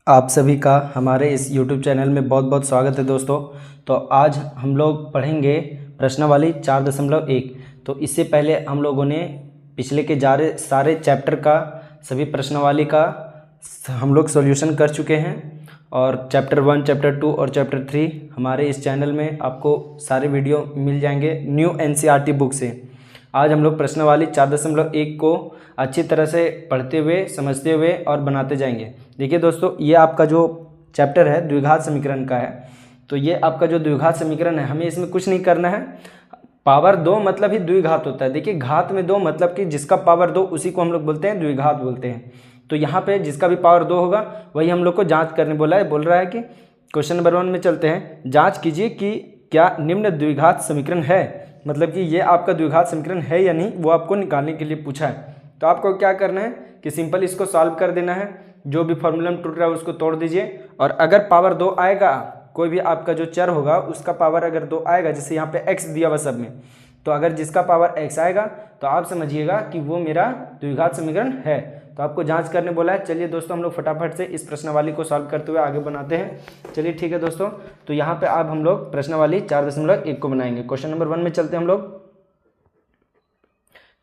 आप सभी का हमारे इस YouTube चैनल में बहुत बहुत स्वागत है दोस्तों। तो आज हम लोग पढ़ेंगे प्रश्नावली 4.1। तो इससे पहले हम लोगों ने पिछले के सारे चैप्टर का सभी प्रश्नावली का हम लोग सॉल्यूशन कर चुके हैं और चैप्टर 1, चैप्टर 2 और चैप्टर 3 हमारे इस चैनल में आपको सारे वीडियो मिल जाएंगे न्यू NCERT बुक से। आज हम लोग प्रश्नावली 4.1 को अच्छी तरह से पढ़ते हुए, समझते हुए और बनाते जाएंगे। देखिए दोस्तों, ये आपका जो चैप्टर है द्विघात समीकरण का है। तो ये आपका जो द्विघात समीकरण है, हमें इसमें कुछ नहीं करना है। पावर 2 मतलब ही द्विघात होता है। देखिए, घात में 2 मतलब कि जिसका पावर 2 उसी को हम लोग बोलते हैं द्विघात बोलते हैं। तो यहाँ पे जिसका भी पावर 2 होगा वही हम लोग को जाँच करने बोल रहा है कि क्वेश्चन नंबर 1 में चलते हैं। जाँच कीजिए कि क्या निम्न द्विघात समीकरण है, मतलब कि ये आपका द्विघात समीकरण है या नहीं, वो आपको निकालने के लिए पूछा है। तो आपको क्या करना है कि सिंपल इसको सॉल्व कर देना है। जो भी फॉर्मूला में टूट रहा है उसको तोड़ दीजिए और अगर पावर 2 आएगा, कोई भी आपका जो चर होगा उसका पावर अगर 2 आएगा, जैसे यहाँ पे x दिया हुआ सब में, तो अगर जिसका पावर x आएगा तो आप समझिएगा कि वो मेरा द्विघात समीकरण है। तो आपको जांच करने बोला है। चलिए दोस्तों, हम लोग फटाफट से इस प्रश्नावली को सॉल्व करते हुए आगे बनाते हैं। चलिए ठीक है दोस्तों, तो यहाँ पे अब हम लोग प्रश्नावली 4.1 को बनाएंगे। क्वेश्चन नंबर 1 में चलते हैं हम लोग।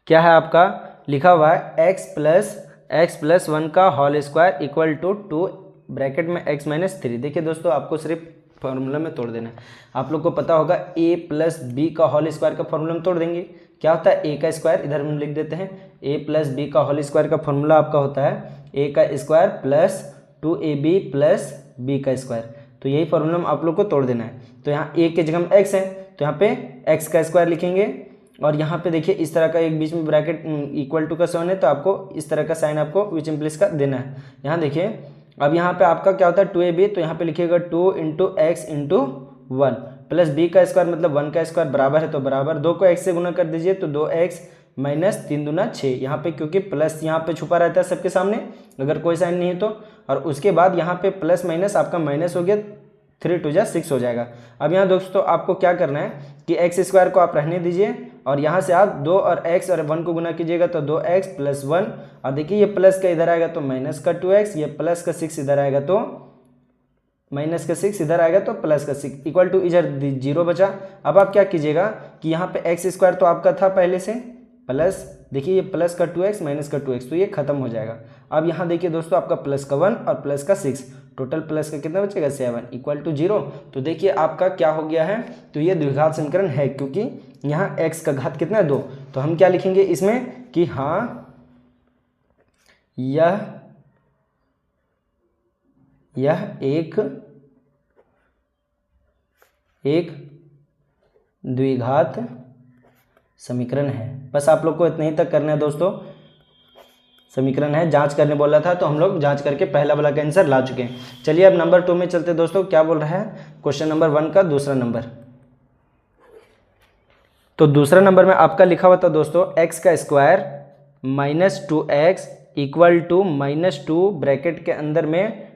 क्या है आपका लिखा हुआ है x प्लस 1 का whole square equal to 2 bracket में x माइनस 3। देखिए दोस्तों, आपको सिर्फ फॉर्मूला में तोड़ देना है। आप लोग को पता होगा a प्लस बी का होल स्क्वायर का फॉर्मूला में तोड़ देंगे। क्या होता है a का स्क्वायर, इधर हम लिख देते हैं। a प्लस बी का होल स्क्वायर का फॉर्मूला आपका होता है a का square plus 2ab plus b का स्क्वायर। तो यही फॉर्मूला में आप लोग को तोड़ देना है। तो यहाँ a के जगह में x है तो यहाँ पे x का स्क्वायर लिखेंगे और यहाँ पे देखिए इस तरह का एक बीच में ब्रैकेट इक्वल टू का साइन है, तो आपको इस तरह का साइन आपको विच इम्प्लिस का देना है। यहाँ देखिए, अब यहाँ पे आपका क्या होता है 2ab, तो यहाँ पे लिखिएगा 2 into X into 1 plus B का स्क्वायर मतलब 1 का स्क्वायर बराबर है तो बराबर 2 को x से गुना कर दीजिए तो 2x माइनस 3 दूना 6। यहाँ पे क्योंकि प्लस यहाँ पे छुपा रहता है सबके सामने अगर कोई साइन नहीं है तो, और उसके बाद यहाँ पे प्लस माइनस आपका माइनस हो गया, 3 2 6 हो जाएगा। अब यहाँ दोस्तों आपको क्या करना है कि एक्स स्क्वायर को आप रहने दीजिए और यहाँ से आप 2 और x और 1 को गुना कीजिएगा तो 2x प्लस 1, और देखिए ये प्लस का इधर आएगा तो माइनस का 2x, ये प्लस का 6 इधर आएगा तो माइनस का 6 इधर आएगा तो प्लस का 6 इक्वल टू इधर 0 बचा। अब आप क्या कीजिएगा कि यहाँ पे एक्स स्क्वायर तो आपका था पहले से प्लस, देखिए ये प्लस का 2x माइनस का 2x, तो ये खत्म हो जाएगा। अब यहाँ देखिए दोस्तों, आपका प्लस का 1 और प्लस का 6, टोटल प्लस का कितना बचेगा 7 इक्वल टू 0। तो देखिए आपका क्या हो गया है, तो ये द्विघात समीकरण है क्योंकि यहाँ x का घात कितना है 2। तो हम क्या लिखेंगे इसमें कि हाँ यह एक द्विघात समीकरण है। बस आप लोग को इतना ही तक करना है दोस्तों। समीकरण है, जांच करने बोला था तो हम लोग जांच करके पहला वाला का आंसर ला चुके हैं। चलिए अब नंबर 2 में चलते दोस्तों। क्या बोल रहा है क्वेश्चन नंबर 1 का दूसरा नंबर। तो दूसरा नंबर में आपका लिखा हुआ था दोस्तों x का square minus 2x equal to minus 2 bracket के अंदर में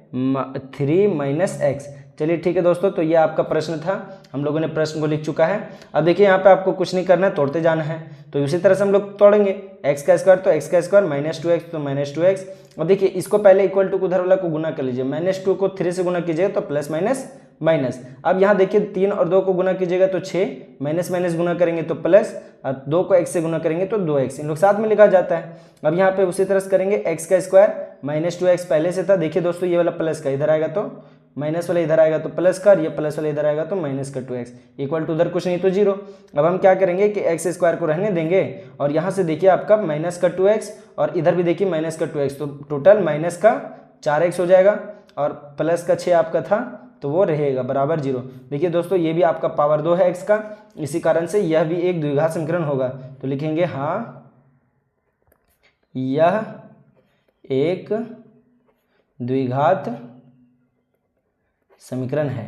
3 माइनस x। चलिए ठीक है दोस्तों, तो ये आपका प्रश्न था, हम लोगों ने प्रश्न को लिख चुका है। अब देखिए यहाँ पे आपको कुछ नहीं करना है, तोड़ते जाना है। तो इसी तरह से हम लोग तोड़ेंगे x का स्क्वायर तो x का स्क्वायर माइनस 2x तो माइनस 2x। और देखिए इसको पहले इक्वल टू को उधर वाला को गुना कर लीजिए, माइनस 2 को 3 से गुना कीजिएगा तो प्लस माइनस माइनस। अब यहाँ देखिए 3 और 2 को गुना कीजिएगा तो 6, माइनस माइनस गुना करेंगे तो प्लस, और 2 को x से गुना करेंगे तो 2x, इन लोग साथ में लिखा जाता है। अब यहाँ पे उसी तरह से करेंगे x का स्क्वायर माइनस 2x पहले से था। देखिए दोस्तों, ये वाला प्लस का इधर आएगा तो माइनस वाला इधर आएगा तो प्लस का, और ये प्लस वाला इधर आएगा तो माइनस का 2x इक्वल टू उधर कुछ नहीं तो 0। अब हम क्या करेंगे कि x स्क्वायर को रहने देंगे और यहाँ से देखिए आपका माइनस का 2x और इधर भी देखिए माइनस का 2x, तो टोटल माइनस का 4x हो जाएगा और प्लस का 6 आपका था तो वो रहेगा बराबर 0। देखिए दोस्तों, ये भी आपका पावर 2 है x का, इसी कारण से यह भी एक द्विघात समीकरण होगा। तो लिखेंगे हाँ यह एक द्विघात समीकरण है।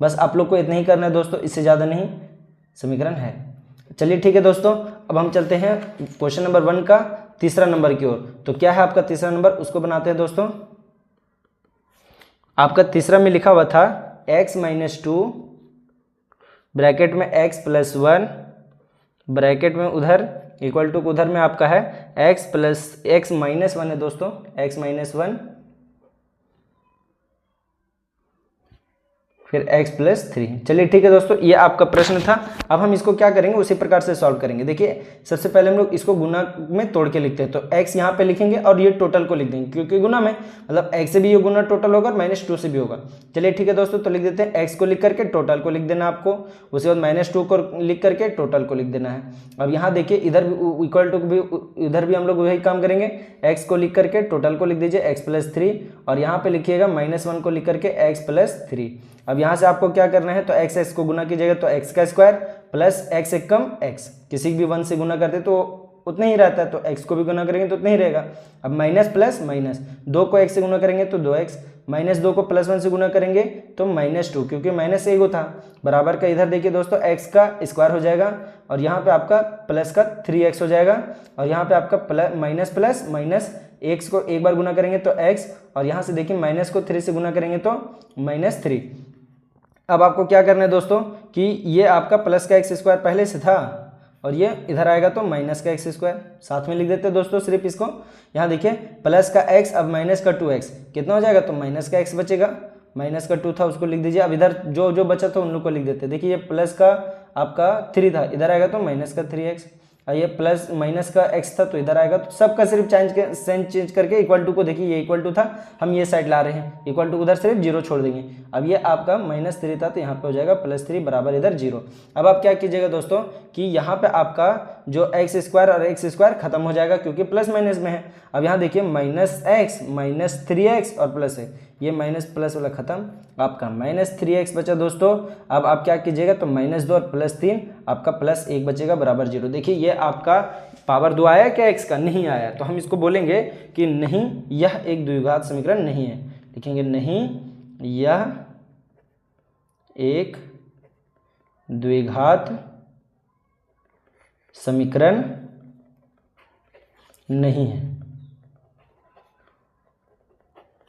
बस आप लोग को इतना ही करना है दोस्तों, इससे ज़्यादा नहीं, समीकरण है। चलिए ठीक है दोस्तों, अब हम चलते हैं क्वेश्चन नंबर 1 का तीसरा नंबर की ओर। तो क्या है आपका तीसरा नंबर, उसको बनाते हैं दोस्तों। आपका तीसरा में लिखा हुआ था x माइनस 2 ब्रैकेट में x प्लस 1 ब्रैकेट में उधर इक्वल टू उधर में आपका है x माइनस 1 है दोस्तों, x माइनस 1 फिर x प्लस 3। चलिए ठीक है दोस्तों, ये आपका प्रश्न था। अब हम इसको क्या करेंगे उसी प्रकार से सॉल्व करेंगे। देखिए सबसे पहले हम लोग इसको गुना में तोड़ के लिखते हैं, तो x यहाँ पे लिखेंगे और ये टोटल को लिख देंगे, क्योंकि गुना में मतलब x से भी ये गुना टोटल होगा और -2 से भी होगा। चलिए ठीक है दोस्तों, तो लिख देते हैं x को लिख करके टोटल को लिख देना आपको, उसके बाद -2 को लिख करके टोटल को लिख देना है। अब यहाँ देखिए इधर भी इक्वल टू भी, इधर भी हम लोग वही काम करेंगे, x को लिख करके टोटल को लिख दीजिए x प्लस 3 और यहाँ पे लिखिएगा -1 को लिख करके x प्लस 3। अब यहाँ से आपको क्या करना है, तो x को गुना कीजिएगा तो x का स्क्वायर प्लस x एक कम x, किसी भी 1 से गुना करते तो उतना ही रहता है, तो x को भी गुना करेंगे तो उतना ही रहेगा। अब माइनस प्लस माइनस, 2 को x से गुना करेंगे तो 2x, -2 को +1 से गुना करेंगे तो -2, क्योंकि माइनस एगो था बराबर का। इधर देखिए दोस्तों x का स्क्वायर हो जाएगा और यहाँ पे आपका प्लस का 3x हो जाएगा और यहाँ पे आपका माइनस प्लस माइनस, x को एक बार गुना करेंगे तो x और यहाँ से देखिए माइनस को 3 से गुना करेंगे तो -3। अब आपको क्या करना है दोस्तों कि ये आपका प्लस का x स्क्वायर पहले से था और ये इधर आएगा तो माइनस का x स्क्वायर, साथ में लिख देते हैं दोस्तों सिर्फ इसको। यहाँ देखिए प्लस का x अब माइनस का 2x कितना हो जाएगा, तो माइनस का x बचेगा, माइनस का 2 था उसको लिख दीजिए। अब इधर जो जो बचा था उन लोग को लिख देते हैं। देखिए ये प्लस का आपका 3 था, इधर आएगा तो माइनस का 3x, और ये प्लस माइनस का x था तो इधर आएगा, तो सबका सिर्फ चेंज करके इक्वल टू को, देखिए ये इक्वल टू था, हम ये साइड ला रहे हैं, इक्वल टू उधर सिर्फ 0 छोड़ देंगे। अब ये आपका -3 था तो यहाँ पे हो जाएगा +3 बराबर इधर 0। अब आप क्या कीजिएगा दोस्तों कि यहाँ पे आपका जो x स्क्वायर और x स्क्वायर खत्म हो जाएगा क्योंकि प्लस माइनस में है। अब यहाँ देखिए -x -3x और प्लस है, ये माइनस प्लस वाला खत्म, आपका -3x बचा दोस्तों। अब आप क्या कीजिएगा तो -2 और +3 आपका +1 बचेगा बराबर 0। देखिए ये आपका पावर 2 आया क्या x का, नहीं आया, तो हम इसको बोलेंगे कि नहीं यह एक द्विघात समीकरण नहीं है। लिखेंगे नहीं यह एक द्विघात समीकरण नहीं है।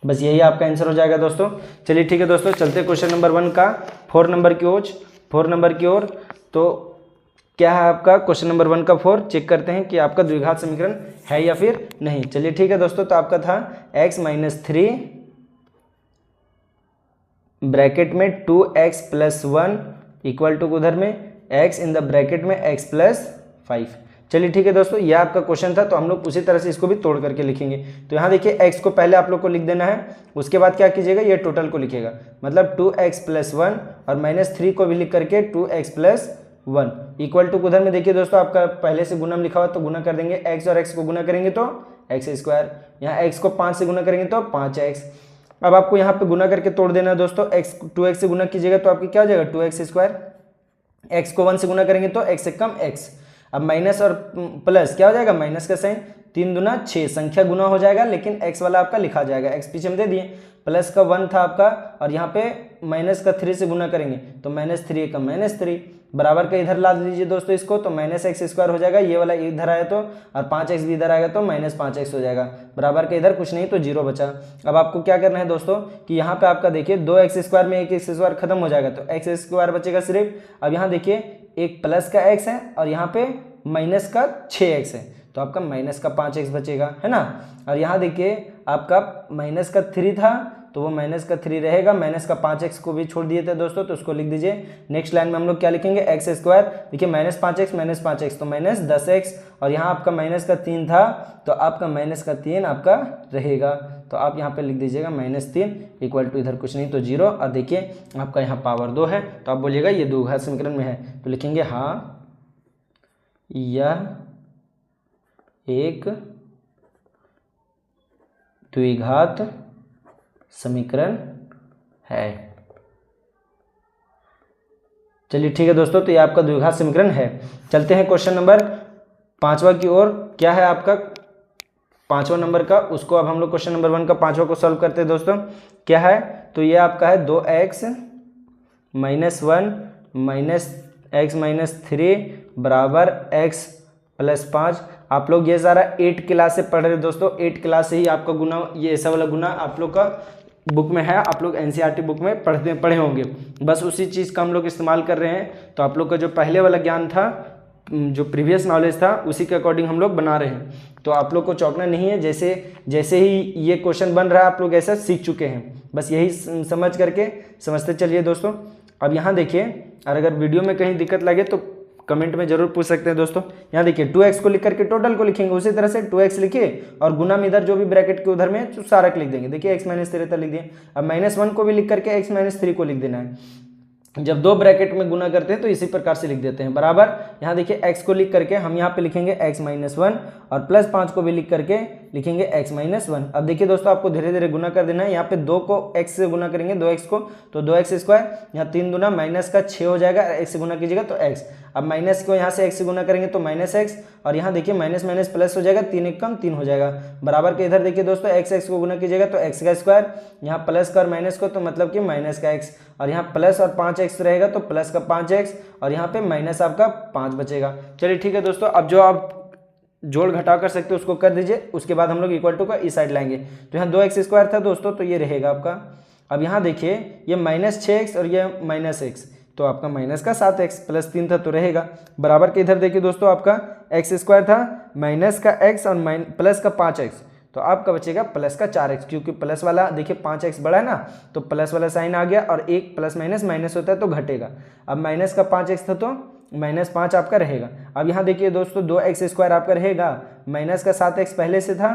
बस यही आपका आंसर हो जाएगा दोस्तों। चलिए ठीक है दोस्तों, चलते क्वेश्चन नंबर 1 का 4 नंबर की ओर। तो क्या है आपका क्वेश्चन नंबर 1 का 4, चेक करते हैं कि आपका द्विघात समीकरण है या फिर नहीं। चलिए ठीक है दोस्तों, तो आपका था x - 3 ब्रैकेट में 2x + 1 इक्वल टू उधर में x इन द ब्रैकेट में x + 5। चलिए ठीक है दोस्तों, ये आपका क्वेश्चन था, तो हम लोग उसी तरह से इसको भी तोड़ करके लिखेंगे। तो यहाँ देखिए x को पहले आप लोग को लिख देना है, उसके बाद क्या कीजिएगा ये टोटल को लिखेगा, मतलब 2x + 1 और -3 को भी लिख करके 2x + 1 इक्वल टू उधर में देखिए दोस्तों आपका पहले से गुना लिखा हुआ, तो गुना कर देंगे, x और x को गुना करेंगे तो x स्क्वायर, यहाँ x को 5 से गुना करेंगे तो 5x। अब आपको यहाँ पे गुना करके तोड़ देना है दोस्तों, 2x से गुना कीजिएगा तो आपकी क्या हो जाएगा 2x स्क्वायर, x को 1 से गुना करेंगे तो x से कम x। अब माइनस और प्लस क्या हो जाएगा, माइनस का साइन, 3 दूना 6, संख्या गुना हो जाएगा लेकिन x वाला आपका लिखा जाएगा, x पीछे हम दे दिए, प्लस का 1 था आपका और यहाँ पे माइनस का 3 से गुना करेंगे तो -3 का -3 बराबर का इधर ला लीजिए दोस्तों इसको, तो -x स्क्वायर हो जाएगा, ये वाला इधर आया तो, और 5x भी इधर आएगा तो -5x हो जाएगा, बराबर का इधर कुछ नहीं तो 0 बचा। अब आपको क्या करना है दोस्तों कि यहाँ पे आपका देखिए 2x स्क्वायर में 1x स्क्वायर खत्म हो जाएगा तो x स्क्वायर बचेगा सिर्फ। अब यहाँ देखिए एक प्लस का x है और यहाँ पे माइनस का 6x है, तो आपका माइनस का 5x बचेगा, है ना। और यहाँ देखिए आपका माइनस का 3 था तो वो माइनस का 3 रहेगा, माइनस का 5x को भी छोड़ दिए थे दोस्तों, तो उसको लिख दीजिए। नेक्स्ट लाइन में हम लोग क्या लिखेंगे, x स्क्वायर, देखिए -5x तो -10x, और यहाँ आपका माइनस का 3 था तो आपका माइनस का 3 आपका रहेगा, तो आप यहाँ पे लिख दीजिएगा -3 इक्वल टू इधर कुछ नहीं तो 0। और देखिए आपका यहाँ पावर 2 है तो आप बोलिएगा ये द्विघात समीकरण में है, तो लिखेंगे हाँ यह एक द्विघात समीकरण है। चलिए ठीक है दोस्तों, तो ये आपका द्विघात समीकरण है। चलते हैं क्वेश्चन नंबर 5वां की ओर। क्या है आपका 5वां नंबर का, उसको अब हम लोग क्वेश्चन नंबर 1 का 5वां को सॉल्व करते हैं दोस्तों। क्या है, तो ये आपका है 2x - 1 -x - 3 बराबर x + 5। आप लोग ये सारा 8 क्लास से पढ़ रहे दोस्तों, 8 क्लास से ही आपका गुना, ये ऐसा वाला गुना आप लोग का बुक में है, आप लोग एनसीईआरटी बुक में पढ़े होंगे, बस उसी चीज़ का हम लोग इस्तेमाल कर रहे हैं। तो आप लोग का जो पहले वाला ज्ञान था, जो प्रीवियस नॉलेज था, उसी के अकॉर्डिंग हम लोग बना रहे हैं। तो आप लोग को चौंकना नहीं है, जैसे जैसे ही ये क्वेश्चन बन रहा है आप लोग ऐसा सीख चुके हैं। बस यही समझ करके समझते चलिए दोस्तों। अब यहाँ देखिए, और अगर वीडियो में कहीं दिक्कत लगे तो कमेंट में जरूर पूछ सकते हैं दोस्तों। यहाँ देखिए 2x को लिख करके टोटल को लिखेंगे, उसी तरह से 2x लिखिए और गुना में इधर जो भी ब्रैकेट के उधर में तो सारा लिख देंगे। देखिए x माइनस 3 लिख दिए। अब -1 को भी लिख करके x माइनस 3 को लिख देना है। जब दो ब्रैकेट में गुना करते हैं तो इसी प्रकार से लिख देते हैं बराबर। यहाँ देखिए x को लिख करके हम यहाँ पे लिखेंगे x माइनस 1 और +5 को भी लिख करके लिखेंगे x माइनस 1। अब देखिए दोस्तों, आपको धीरे धीरे गुना कर देना है। यहाँ पे 2 को x से गुना करेंगे, 2x को, तो 2x स्क्वायर, यहाँ 3 दूना माइनस का 6 हो जाएगा, x से गुना कीजिएगा तो x। अब माइनस को यहाँ से x से गुना करेंगे तो -x, और यहाँ देखिए माइनस माइनस प्लस हो जाएगा, 3 1 कम 3 हो जाएगा बराबर के। इधर देखिए दोस्तों x को गुना कीजिएगा तो x का स्क्वायर, यहाँ प्लस का और माइनस को तो मतलब कि माइनस का x, और यहाँ प्लस और 5x रहेगा तो प्लस का 5x, और यहाँ पे माइनस आपका 5 बचेगा। चलिए ठीक है दोस्तों, अब जो आप जोड़ घटाव कर सकते हो उसको कर दीजिए, उसके बाद हम लोग इक्वल टू का इस साइड लाएंगे। तो यहाँ 2x स्क्वायर था दोस्तों, तो ये रहेगा आपका। अब यहाँ देखिए ये -6x और ये -x, तो आपका माइनस का 7x प्लस 3 था तो रहेगा बराबर के। इधर देखिए दोस्तों, आपका x स्क्वायर था, माइनस का x और प्लस का 5x, तो आपका बचेगा प्लस का 4x, क्योंकि प्लस वाला देखिए 5x बड़ा है ना, तो प्लस वाला साइन आ गया, और एक प्लस माइनस माइनस होता है तो घटेगा। अब माइनस का 5x था तो -5 आपका रहेगा। अब यहाँ देखिए दोस्तों 2x स्क्वायर आपका रहेगा, माइनस का 7x पहले से था,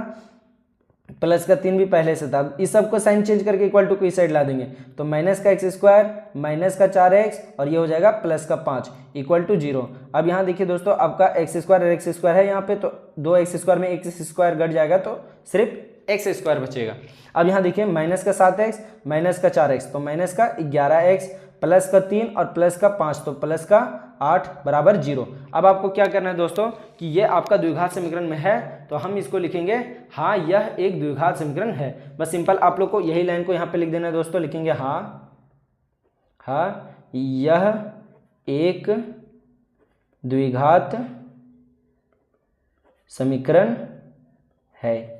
प्लस का 3 भी पहले से था। इस सब को साइन चेंज करके इक्वल टू की साइड ला देंगे, तो माइनस का x स्क्वायर माइनस का 4x और ये हो जाएगा प्लस का 5 इक्वल टू 0। अब यहाँ देखिए दोस्तों, आपका x स्क्वायर और x स्क्वायर है यहाँ पे, तो 2x स्क्वायर में x स्क्वायर घट जाएगा तो सिर्फ x स्क्वायर बचेगा। अब यहाँ देखिए माइनस का 7x माइनस का 4x, तो माइनस का 11x प्लस का 3 और प्लस का 5, तो प्लस का 8 बराबर 0। अब आपको क्या करना है दोस्तों कि ये आपका द्विघात समीकरण में है, तो हम इसको लिखेंगे हाँ यह एक द्विघात समीकरण है। बस सिंपल आप लोग को यही लाइन को यहाँ पे लिख देना है दोस्तों, लिखेंगे हाँ यह एक द्विघात समीकरण है।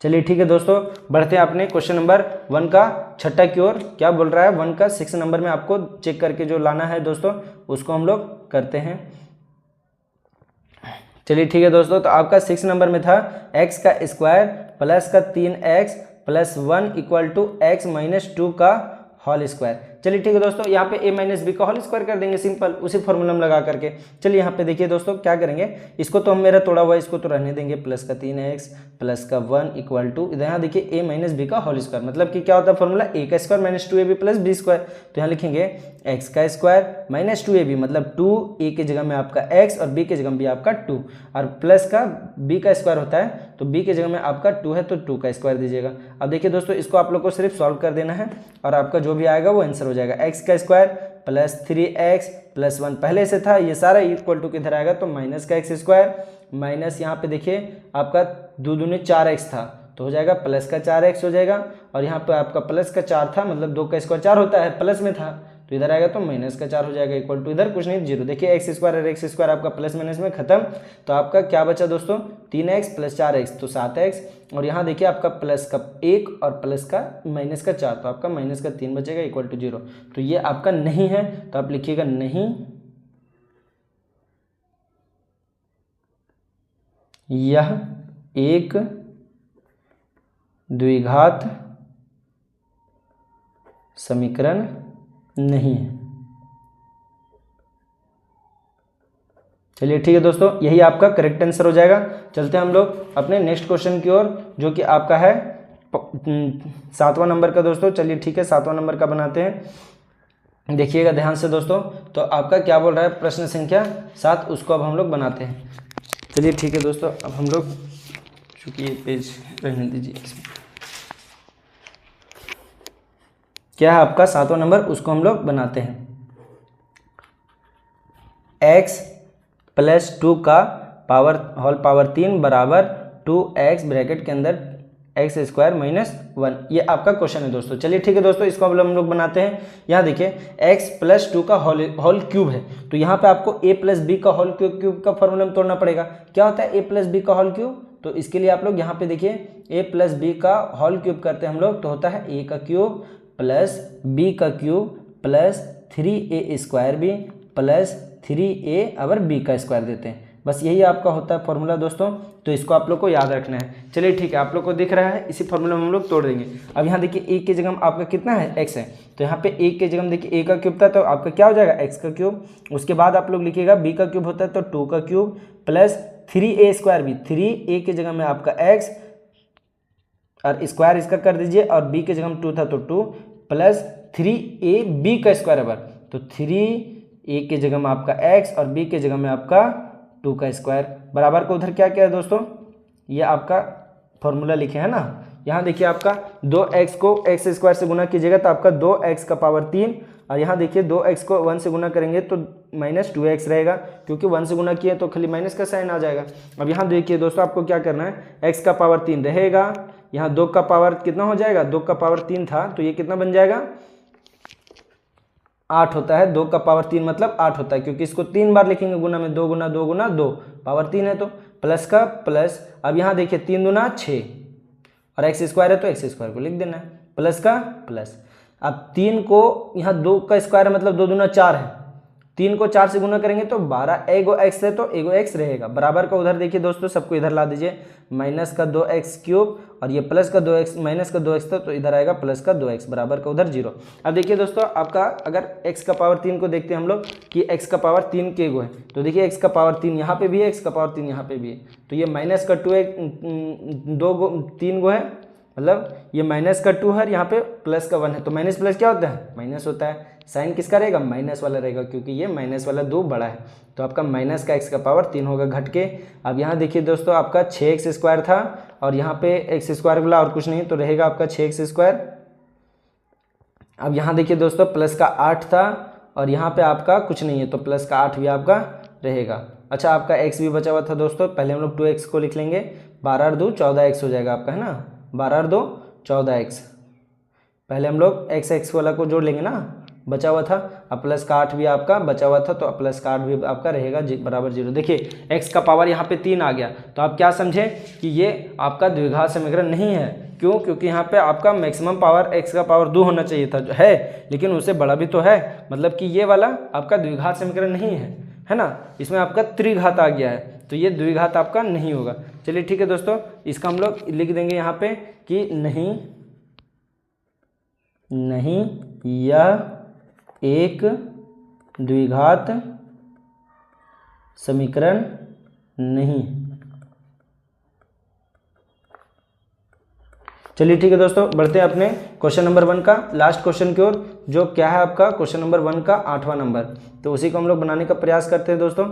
चलिए ठीक है दोस्तों, बढ़ते हैं अपने क्वेश्चन नंबर 1 का छठा की ओर। क्या बोल रहा है 1 का 6 नंबर में आपको चेक करके जो लाना है दोस्तों, उसको हम लोग करते हैं। चलिए ठीक है दोस्तों, तो आपका 6 नंबर में था x का स्क्वायर प्लस का 3x plus 1 equal to x minus 2 का होल स्क्वायर। चलिए ठीक है दोस्तों, यहाँ पे a माइनस बी का होल स्क्वायर कर देंगे सिंपल, उसी फॉर्मूला में लगा करके। चलिए यहाँ पे देखिए दोस्तों क्या करेंगे, इसको तो हम मेरा तोड़ा हुआ है, इसको तो रहने देंगे, प्लस का 3x प्लस का 1 इक्वल टू, इधर यहाँ देखिए a माइनस बी का होल स्क्वायर, मतलब कि क्या होता है फॉर्मूला, a का square minus 2ab plus b square. तो यहाँ लिखेंगे x का स्क्वायर माइनस 2ab, मतलब 2a के जगह में आपका x और b के जगह में भी आपका 2, और प्लस का b का स्क्वायर होता है, तो b के जगह में आपका 2 है तो 2 का स्क्वायर दीजिएगा। अब देखिए दोस्तों, इसको आप लोग को सिर्फ सॉल्व कर देना है और आपका जो भी आएगा वो आंसर हो जाएगा। x का स्क्वायर प्लस 3x प्लस 1 पहले से था, ये सारा इक्वल टू किधर आएगा, तो माइनस का x स्क्वायर माइनस यहाँ पे देखिए आपका 2 दूनी 4x था, तो हो जाएगा प्लस का 4x हो जाएगा, और यहाँ पे आपका प्लस का 4 था, मतलब 2 का स्क्वायर 4 होता है, प्लस में था, तो इधर आएगा तो माइनस का 4 हो जाएगा इक्वल टू, इधर कुछ नहीं 0। देखिए x स्क्वायर और x स्क्वायर आपका प्लस माइनस में खत्म, तो आपका क्या बचा दोस्तों, 3x प्लस 4x तो 7x, और यहाँ देखिए आपका प्लस का 1 और प्लस का माइनस का 4, तो आपका माइनस का 3 बचेगा इक्वल टू 0। तो ये आपका नहीं है, तो आप लिखिएगा नहीं यह एक द्विघात समीकरण नहीं है। चलिए ठीक है दोस्तों, यही आपका करेक्ट आंसर हो जाएगा। चलते हैं हम लोग अपने नेक्स्ट क्वेश्चन की ओर, जो कि आपका है 7वां नंबर का दोस्तों। चलिए ठीक है, 7वां नंबर का बनाते हैं, देखिएगा ध्यान से दोस्तों। तो आपका क्या बोल रहा है, प्रश्न संख्या 7, उसको अब हम लोग बनाते हैं। चलिए ठीक है दोस्तों, अब हम लोग, चूंकि ये पेज रहने दीजिए, क्या है आपका 7वां नंबर, उसको हम लोग बनाते हैं। x प्लस 2 का पावर होल पावर 3 बराबर 2x ब्रैकेट के अंदर x स्क्वायर माइनस 1, ये आपका क्वेश्चन है दोस्तों। चलिए ठीक है दोस्तों, इसको अब हम लोग बनाते हैं। यहाँ देखिए x प्लस 2 का होल क्यूब है, तो यहाँ पे आपको a प्लस बी का होल क्यूब का फॉर्मूला में तोड़ना पड़ेगा। क्या होता है a प्लस बी का होल क्यूब, तो इसके लिए आप लोग यहाँ पे देखिए a प्लस बी का होल क्यूब करते हैं हम लोग, तो होता है a का क्यूब प्लस b का cube plus 3a square B plus 3a अवर b का स्क्वायर देते हैं। बस यही आपका होता है फॉर्मूला दोस्तों, तो इसको आप लोग को याद रखना है। चलिए ठीक है, आप लोग को दिख रहा है, इसी फॉर्मूला में हम लोग तोड़ देंगे। अब यहाँ देखिए ए की जगह आपका कितना है, एक्स है, तो यहाँ पे ए की जगह देखिए ए का क्यूब था तो आपका क्या हो जाएगा, एक्स का क्यूब। उसके बाद आप लोग लिखिएगा बी का क्यूब होता है तो 2 का cube plus 3a² B, 3a की जगह में आपका एक्स और स्क्वायर इसका कर दीजिए, और b की जगह में 2 था तो 2 प्लस 3ab का स्क्वायर है, तो 3a की जगह में आपका x और b की जगह में आपका 2 का स्क्वायर बराबर को उधर क्या किया है दोस्तों, ये आपका फॉर्मूला लिखे है ना। यहाँ देखिए आपका 2x को x स्क्वायर से गुना कीजिएगा तो आपका 2x का पावर 3, और यहाँ देखिए 2x को 1 से गुना करेंगे तो -2x रहेगा, क्योंकि 1 से गुना किए तो खाली माइनस का साइन आ जाएगा। अब यहाँ देखिए दोस्तों आपको क्या करना है, x का पावर 3 रहेगा, यहाँ 2 का पावर कितना हो जाएगा, 2 का पावर 3 था तो ये कितना बन जाएगा, 8 होता है। 2 का पावर 3 मतलब 8 होता है, क्योंकि इसको 3 बार लिखेंगे गुना में, 2 गुना 2 गुना 2, पावर 3 है तो प्लस का प्लस। अब यहाँ देखिए 3 दूना 6 और एक्स स्क्वायर है तो एक्स स्क्वायर को लिख देना है, प्लस का प्लस। अब 3 को यहाँ 2 का स्क्वायर है मतलब 2 दूना 4 है, 3 को 4 से गुना करेंगे तो 12, एगो एक्स है तो एगो एक्स रहेगा, बराबर का उधर देखिए दोस्तों सबको इधर ला दीजिए, माइनस का 2x क्यूब और ये प्लस का 2x, माइनस का 2x था तो इधर आएगा प्लस का 2x बराबर का उधर 0। अब देखिए दोस्तों आपका अगर x का पावर 3 को देखते हैं हम लोग कि x का पावर 3 के गो है, तो देखिए x का पावर 3 यहाँ पे भी है, x का पावर 3 यहाँ पे भी है, तो ये माइनस का 3 गो है, मतलब ये माइनस का 2 है, यहाँ पे प्लस का 1 है, तो माइनस प्लस क्या होता है, माइनस होता है। साइन किसका रहेगा, माइनस वाला रहेगा, क्योंकि ये माइनस वाला 2 बड़ा है, तो आपका माइनस का x का पावर 3 होगा घट के। अब यहाँ देखिए दोस्तों आपका 6x स्क्वायर था और यहाँ पे x स्क्वायर बोला और कुछ नहीं, तो रहेगा आपका 6x स्क्वायर। अब यहाँ देखिए दोस्तों प्लस का 8 था और यहाँ पे आपका कुछ नहीं है, तो प्लस का 8 भी आपका रहेगा। अच्छा आपका x भी बचा हुआ था दोस्तों, पहले हम लोग 2x को लिख लेंगे, 12 और 2 14x हो जाएगा आपका, है ना, 12 और 2 14x। पहले हम लोग x वाला को जोड़ लेंगे ना, बचा हुआ था। अब प्लस का 8 भी आपका बचा हुआ था, तो प्लस का 8 भी आपका रहेगा बराबर 0। देखिए x का पावर यहाँ पे 3 आ गया, तो आप क्या समझे कि ये आपका द्विघात समीकरण नहीं है। क्यों, क्योंकि यहाँ पे आपका मैक्सिमम पावर x का पावर 2 होना चाहिए था, जो है लेकिन उससे बड़ा भी तो है, मतलब कि ये वाला आपका द्विघात समीकरण नहीं है ना, इसमें आपका त्रिघात आ गया है, तो ये द्विघात आपका नहीं होगा। चलिए ठीक है दोस्तों, इसका हम लोग लिख देंगे यहाँ पे कि नहीं यह एक द्विघात समीकरण नहीं। चलिए ठीक है दोस्तों, बढ़ते हैं अपने क्वेश्चन नंबर 1 का लास्ट क्वेश्चन की ओर, जो क्या है आपका क्वेश्चन नंबर 1 का 8वां नंबर, तो उसी को हम लोग बनाने का प्रयास करते हैं दोस्तों।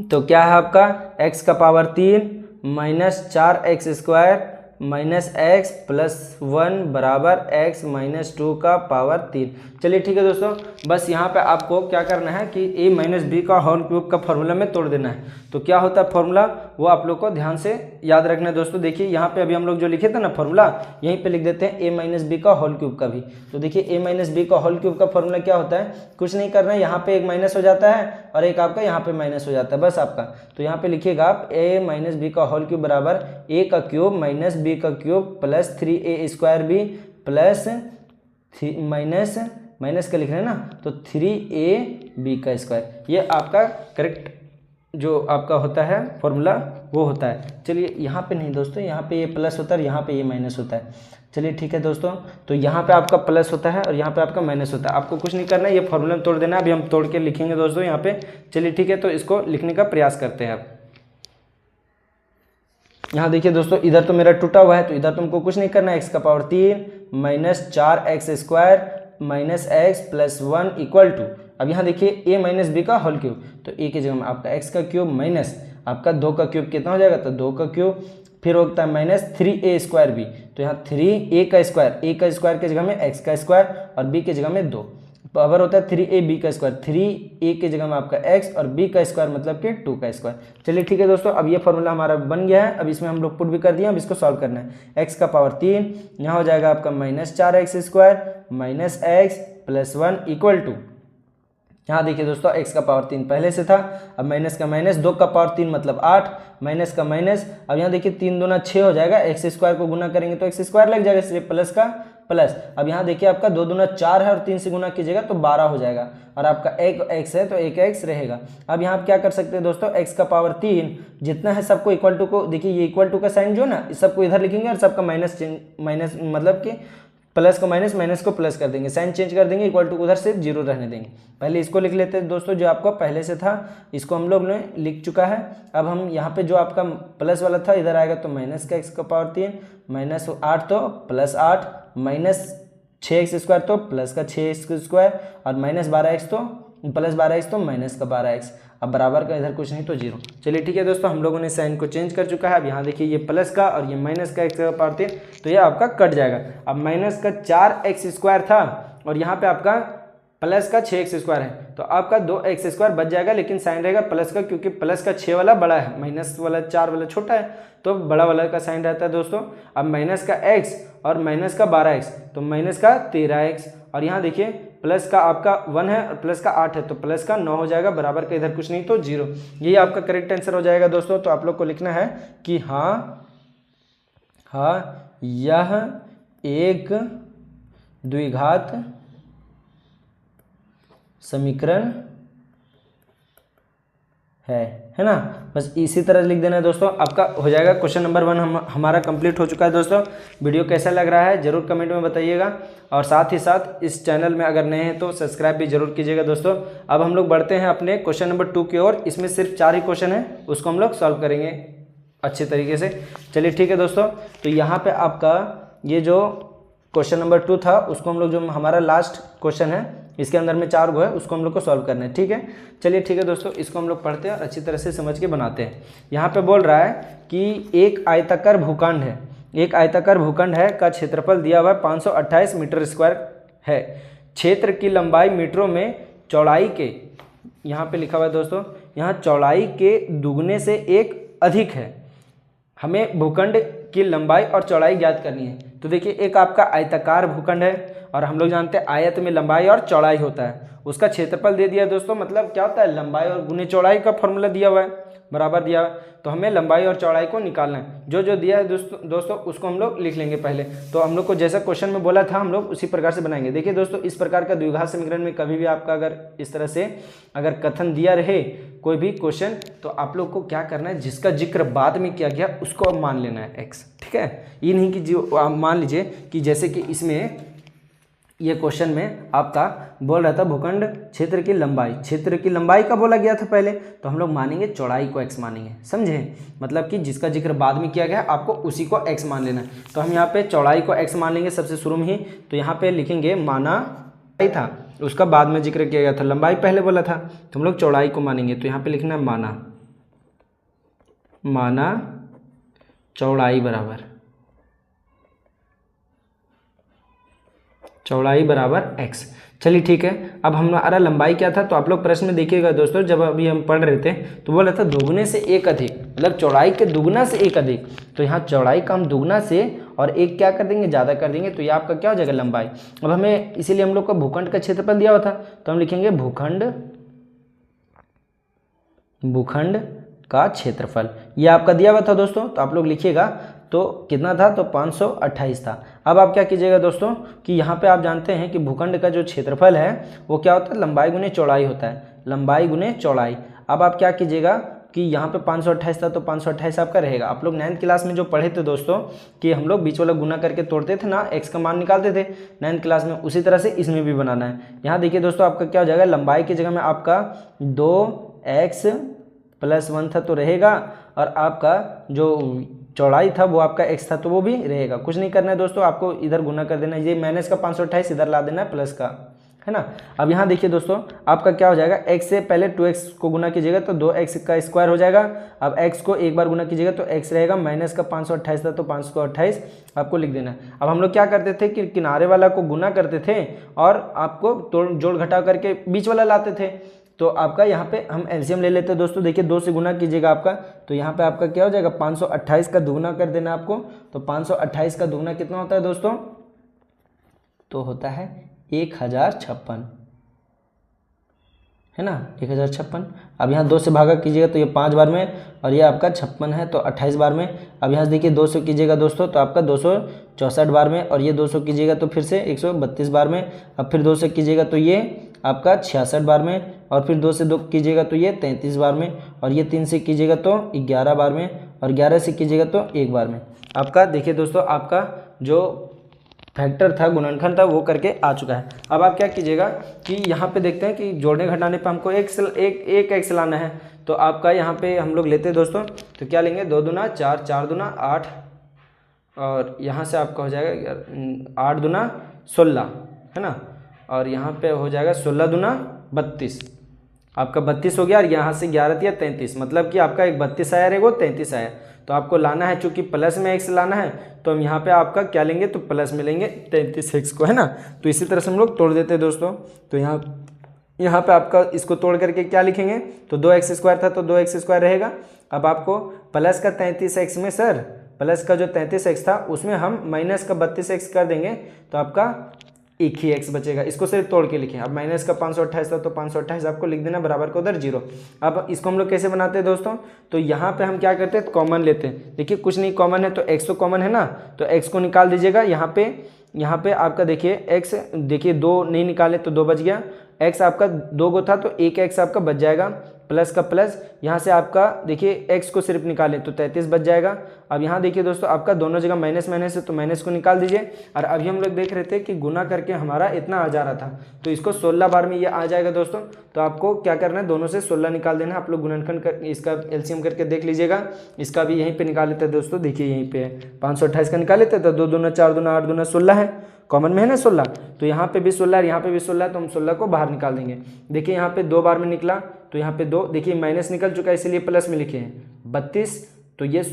तो क्या है आपका x का power 3 minus 4x square minus X plus 1 बराबर x माइनस 2 का पावर 3। चलिए ठीक है दोस्तों, बस यहाँ पे आपको क्या करना है कि a माइनस बी का होल क्यूब का फॉर्मूला में तोड़ देना है। तो क्या होता है फॉर्मूला, वो आप लोग को ध्यान से याद रखना है दोस्तों। देखिए यहाँ पे अभी हम लोग जो लिखे थे ना फॉर्मूला, यहीं पे लिख देते हैं a माइनस बी का होल क्यूब का भी। तो देखिए a माइनस बी का होल क्यूब का फॉर्मूला क्या होता है, कुछ नहीं करना है, यहाँ पे एक माइनस हो जाता है और एक आपका यहाँ पे माइनस हो जाता है, बस आपका। तो यहाँ पे लिखिएगा आप a माइनस बी का होल क्यूब बराबर a का क्यूब माइनस बी का cube plus 3a square B plus minus का लिख रहे हैं ना, तो 3ab का स्क्वायर, ये आपका करेक्ट जो आपका होता है फॉर्मूला वो होता है। चलिए यहाँ पे नहीं दोस्तों, यहाँ पे ये प्लस होता है और यहाँ पे ये माइनस होता है। चलिए ठीक है दोस्तों, तो यहाँ पे आपका प्लस होता है और यहाँ पे आपका माइनस होता है, आपको कुछ नहीं करना है, ये फॉर्मूला में तोड़ देना है। अभी हम तोड़ के लिखेंगे दोस्तों यहाँ पे। चलिए ठीक है, तो इसको लिखने का प्रयास करते हैं। अब यहाँ देखिए दोस्तों, इधर तो मेरा टूटा हुआ है, तो इधर तुमको कुछ नहीं करना है, x का power 3 minus 4x square minus X plus 1 equal to, अब यहाँ देखिए a माइनस बी का होल क्यूब, तो a की जगह में आपका x का क्यूब माइनस आपका 2 का क्यूब कितना हो जाएगा, तो 2 का क्यूब, फिर होता है माइनस 3a स्क्वायर बी, तो यहाँ 3a का स्क्वायर की जगह में x का स्क्वायर और b की जगह में 2, पावर होता है 3ab का स्क्वायर, 3a की जगह में आपका x और b का स्क्वायर मतलब कि 2 का स्क्वायर। चलिए ठीक है दोस्तों, अब ये फॉर्मूला हमारा बन गया है। अब इसमें हम लोग पुट भी कर दिया, अब इसको सॉल्व करना है। x का पावर 3 यहाँ हो जाएगा आपका minus 4x square minus X plus 1 equal to, यहाँ देखिए दोस्तों x का पावर 3 पहले से था, अब माइनस का माइनस, 2 का पावर 3 मतलब 8, माइनस का माइनस, अब यहाँ देखिए 3 दूना 6 हो जाएगा, एक्स स्क्वायर को गुना करेंगे तो एक्स स्क्वायर लग जाएगा, इसलिए प्लस का प्लस। अब यहाँ देखिए आपका 2 दूना 4 है और 3 से गुना कीजिएगा तो 12 हो जाएगा, और आपका एक एक्स है तो एक एक्स रहेगा। अब यहाँ आप क्या कर सकते हैं दोस्तों, x का पावर 3 जितना है सबको इक्वल टू को, देखिए ये इक्वल टू का साइन जो ना, इस सबको इधर लिखेंगे और सबका माइनस माइनस मतलब कि प्लस को माइनस, माइनस को प्लस कर देंगे, साइन चेंज कर देंगे, इक्वल टू उधर से जीरो रहने देंगे। पहले इसको लिख लेते हैं दोस्तों, जो आपको पहले से था इसको हम लोग ने लिख चुका है। अब हम यहाँ पे जो आपका प्लस वाला था इधर आएगा तो माइनस का x का पावर 3, माइनस 8 तो प्लस 8, माइनस 6x स्क्वायर तो प्लस का 6x स्क्वायर, और माइनस 12x तो प्लस 12x तो माइनस का 12x। अब बराबर का इधर कुछ नहीं तो जीरो। चलिए ठीक है दोस्तों, हम लोगों ने साइन को चेंज कर चुका है। अब यहाँ देखिए ये प्लस का और ये माइनस का x का पावर 3 तो ये आपका कट जाएगा। अब माइनस का 4x स्क्वायर था और यहाँ पे आपका प्लस का 6x स्क्वायर है तो आपका 2x स्क्वायर बच जाएगा, लेकिन साइन रहेगा प्लस का, क्योंकि प्लस का 6 वाला बड़ा है, माइनस वाला 4 वाला छोटा है, तो बड़ा वाला का साइन रहता है दोस्तों। अब माइनस का x और माइनस का 12x तो माइनस का 13x, और यहाँ देखिए प्लस का आपका 1 है और प्लस का 8 है तो प्लस का 9 हो जाएगा, बराबर का इधर कुछ नहीं तो जीरो। यही आपका करेक्ट आंसर हो जाएगा दोस्तों। तो आप लोग को लिखना है कि हाँ यह एक द्विघात समीकरण है ना। बस इसी तरह लिख देना है दोस्तों, आपका हो जाएगा क्वेश्चन नंबर 1 हमारा कंप्लीट हो चुका है दोस्तों। वीडियो कैसा लग रहा है जरूर कमेंट में बताइएगा, और साथ ही साथ इस चैनल में अगर नए हैं तो सब्सक्राइब भी जरूर कीजिएगा दोस्तों। अब हम लोग बढ़ते हैं अपने क्वेश्चन नंबर 2 की ओर। इसमें सिर्फ 4 ही क्वेश्चन है, उसको हम लोग सॉल्व करेंगे अच्छे तरीके से। चलिए ठीक है दोस्तों, तो यहाँ पे आपका ये जो क्वेश्चन नंबर 2 था उसको हम लोग, जो हमारा लास्ट क्वेश्चन है इसके अंदर में 4 गो है, उसको हम लोग को सॉल्व करना है। ठीक है, चलिए ठीक है दोस्तों, इसको हम लोग पढ़ते हैं और अच्छी तरह से समझ के बनाते हैं। यहाँ पे बोल रहा है कि एक आयताकार भूखंड है, एक आयताकार भूखंड है का क्षेत्रफल दिया हुआ 528 मीटर स्क्वायर है। क्षेत्र की लंबाई मीटरों में, चौड़ाई के, यहाँ पे लिखा हुआ है दोस्तों, यहाँ चौड़ाई के दुगने से एक अधिक है। हमें भूखंड की लंबाई और चौड़ाई ज्ञात करनी है। तो देखिए एक आपका आयताकार भूखंड है और हम लोग जानते हैं आयत में लंबाई और चौड़ाई होता है, उसका क्षेत्रफल दे दिया है दोस्तों। मतलब क्या होता है, लंबाई और गुने चौड़ाई का फॉर्मूला दिया हुआ है, बराबर दिया हुआ है, तो हमें लंबाई और चौड़ाई को निकालना है। जो जो दिया है दोस्तों उसको हम लोग लिख लेंगे पहले। तो हम लोग को जैसा क्वेश्चन में बोला था हम लोग उसी प्रकार से बनाएंगे। देखिए दोस्तों, इस प्रकार का द्विघात समीकरण में कभी भी आपका अगर इस तरह से अगर कथन दिया रहे कोई भी क्वेश्चन, तो आप लोग को क्या करना है, जिसका जिक्र बाद में किया गया उसको अब मान लेना है x। ठीक है, ये नहीं कि जो मान लीजिए कि जैसे कि इसमें ये क्वेश्चन में आपका बोल रहा था भूखंड क्षेत्र की लंबाई, क्षेत्र की लंबाई का बोला गया था पहले, तो हम लोग मानेंगे चौड़ाई को x मानेंगे, समझे। मतलब कि जिसका जिक्र बाद में किया गया आपको उसी को x मान लेना है। तो हम यहाँ पे चौड़ाई को x मान लेंगे सबसे शुरू में ही। तो यहाँ पे लिखेंगे माना था, उसका बाद में जिक्र किया गया था, लंबाई पहले बोला था, तो हम लोग चौड़ाई को मानेंगे। तो यहाँ पे लिखना है माना चौड़ाई बराबर, चौड़ाई बराबर x। चलिए ठीक है, अब हमारा लंबाई क्या था, तो आप लोग प्रश्न में देखिएगा दोस्तों, जब अभी हम पढ़ रहे थे तो बोला था दोगुने से एक अधिक, मतलब चौड़ाई के दुगना से एक अधिक। तो यहाँ चौड़ाई का हम दुगना से और एक क्या कर देंगे, ज़्यादा कर देंगे, तो ये आपका क्या हो जाएगा, लंबाई। अब हमें इसीलिए हम लोग को भूखंड का क्षेत्रफल दिया हुआ था, तो हम लिखेंगे भूखंड का क्षेत्रफल, ये आपका दिया हुआ था दोस्तों। तो आप लोग लिखिएगा तो कितना था, तो 528 था। अब आप क्या कीजिएगा दोस्तों कि यहाँ पे आप जानते हैं कि भूखंड का जो क्षेत्रफल है वो क्या होता है, लंबाई गुने चौड़ाई होता है, लंबाई गुने चौड़ाई। अब आप क्या कीजिएगा कि यहाँ पे 528 था तो 528 आपका रहेगा। आप लोग 9th क्लास में जो पढ़े थे दोस्तों कि हम लोग बीच वाला गुना करके तोड़ते थे ना, x का मान निकालते थे 9th क्लास में, उसी तरह से इसमें भी बनाना है। यहाँ देखिए दोस्तों आपका क्या हो जाएगा, लंबाई की जगह में आपका 2x + 1 था तो रहेगा, और आपका जो चौड़ाई था वो आपका x था तो वो भी रहेगा। कुछ नहीं करना है दोस्तों, आपको इधर गुना कर देना है, ये माइनस का 528 इधर ला देना है प्लस का, है ना। अब यहाँ देखिए दोस्तों आपका क्या हो जाएगा, x से पहले 2x को गुना कीजिएगा तो 2x का स्क्वायर हो जाएगा। अब x को एक बार गुना कीजिएगा तो x रहेगा, माइनस का 528 था तो 528 आपको लिख देना है। अब हम लोग क्या करते थे कि किनारे वाला को गुना करते थे और आपको जोड़ घटाव करके बीच वाला लाते थे। तो आपका यहाँ पे हम एलसीएम ले लेते हैं दोस्तों। देखिए 2 से गुना कीजिएगा आपका, तो यहाँ पे आपका क्या हो जाएगा, 528 का दुगना कर देना आपको। तो 528 का दुगना कितना होता है दोस्तों, तो होता है 1056। है ना, 1056। अब यहाँ 2 से भागा कीजिएगा तो ये 5 बार में, और ये आपका 56 है तो 28 बार में। अब यहाँ से देखिए 200 कीजिएगा दोस्तों तो आपका 264 बार में, और ये 200 कीजिएगा तो फिर से 132 बार में। अब फिर 2 से कीजिएगा तो ये आपका 66 बार में, और फिर 2 से 2 कीजिएगा तो ये 33 बार में, और ये 3 से कीजिएगा तो 11 बार में, और 11 से कीजिएगा तो 1 बार में। आपका देखिए दोस्तों आपका जो फैक्टर था, गुणनखंड था, वो करके आ चुका है। अब आप क्या कीजिएगा कि यहाँ पे देखते हैं कि जोड़ने घटाने पे हमको एक एक्स लाना है। तो आपका यहाँ पे हम लोग लेते हैं दोस्तों, तो क्या लेंगे, 2 दूना 4, 4 दूना 8, और यहाँ से आपका हो जाएगा 8 दूना 16, है ना, और यहाँ पे हो जाएगा 16 दूना 32, आपका 32 हो गया। और यहाँ से 11 या 33, मतलब कि आपका एक 32 आया और वो 33 आया। तो आपको लाना है, चूंकि प्लस में एक्स लाना है तो हम यहाँ पे आपका क्या लेंगे, तो प्लस में लेंगे 33x को, है ना। तो इसी तरह से हम लोग तोड़ देते हैं दोस्तों। तो यहाँ पे आपका इसको तोड़ करके क्या लिखेंगे, तो 2x² था तो 2x² रहेगा। अब आपको प्लस का 33x में सर, प्लस का जो 33x था उसमें हम माइनस का 32x कर देंगे तो आपका एक ही x बचेगा। इसको सिर्फ तोड़ के लिखें। अब माइनस का 528 था तो 528 आपको लिख देना, बराबर को उधर 0। अब इसको हम लोग कैसे बनाते हैं दोस्तों, तो यहाँ पे हम क्या करते हैं, कॉमन लेते हैं। देखिए कुछ नहीं कॉमन है तो x तो कॉमन है ना, तो x को निकाल दीजिएगा। यहाँ पे आपका देखिए x, देखिए 2 नहीं निकाले तो 2 बच गया। x आपका 2 गो था तो 1x आपका बच जाएगा, प्लस का प्लस। यहाँ से आपका देखिए x को सिर्फ निकालें तो 33 बच जाएगा। अब यहाँ देखिए दोस्तों आपका दोनों जगह माइनस माइनस है तो माइनस को निकाल दीजिए। और अभी हम लोग देख रहे थे कि गुना करके हमारा इतना आ जा रहा था, तो इसको 16 बार में ये आ जाएगा दोस्तों। तो आपको क्या करना है, दोनों से 16 निकाल देना है। आप लोग गुणनखंड कर इसका एलसीएम करके देख लीजिएगा। इसका भी यहीं पे निकाल लेते हैं दोस्तों, देखिए यहीं पे 528 का निकाल लेते हैं तो 2 दूना 4 दूना 8 दूना 16 है, कॉमन में है ना 16। तो यहाँ पे भी 16 और यहाँ पे भी 16 है, तो हम 16 को बाहर निकाल देंगे। देखिए यहाँ पे 2 बार में निकला तो यहाँ पे 2, देखिए माइनस निकल चुका है इसीलिए प्लस में लिखे हैं 32। तो ये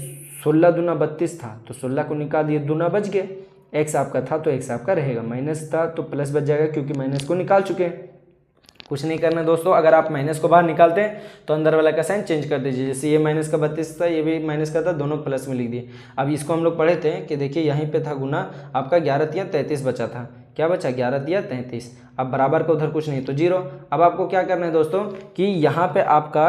16 दूना 32 था तो 16 को निकाल दिए, दूना बच गए। एक्स आपका था तो एक्स आपका रहेगा, माइनस था तो प्लस बच जाएगा क्योंकि माइनस को निकाल चुके हैं। कुछ नहीं करना दोस्तों, अगर आप माइनस को बाहर निकालते हैं तो अंदर वाला का साइन चेंज कर दीजिए। जैसे ये माइनस का 32 था, ये भी माइनस का था, दोनों प्लस में लिख दिए। अब इसको हम लोग पढ़े थे कि देखिए यहीं पे था गुना, आपका 11 या 33 बचा था। क्या बचा, 11 या 33। अब बराबर का उधर कुछ नहीं तो 0। अब आपको क्या करना है दोस्तों कि यहाँ पे आपका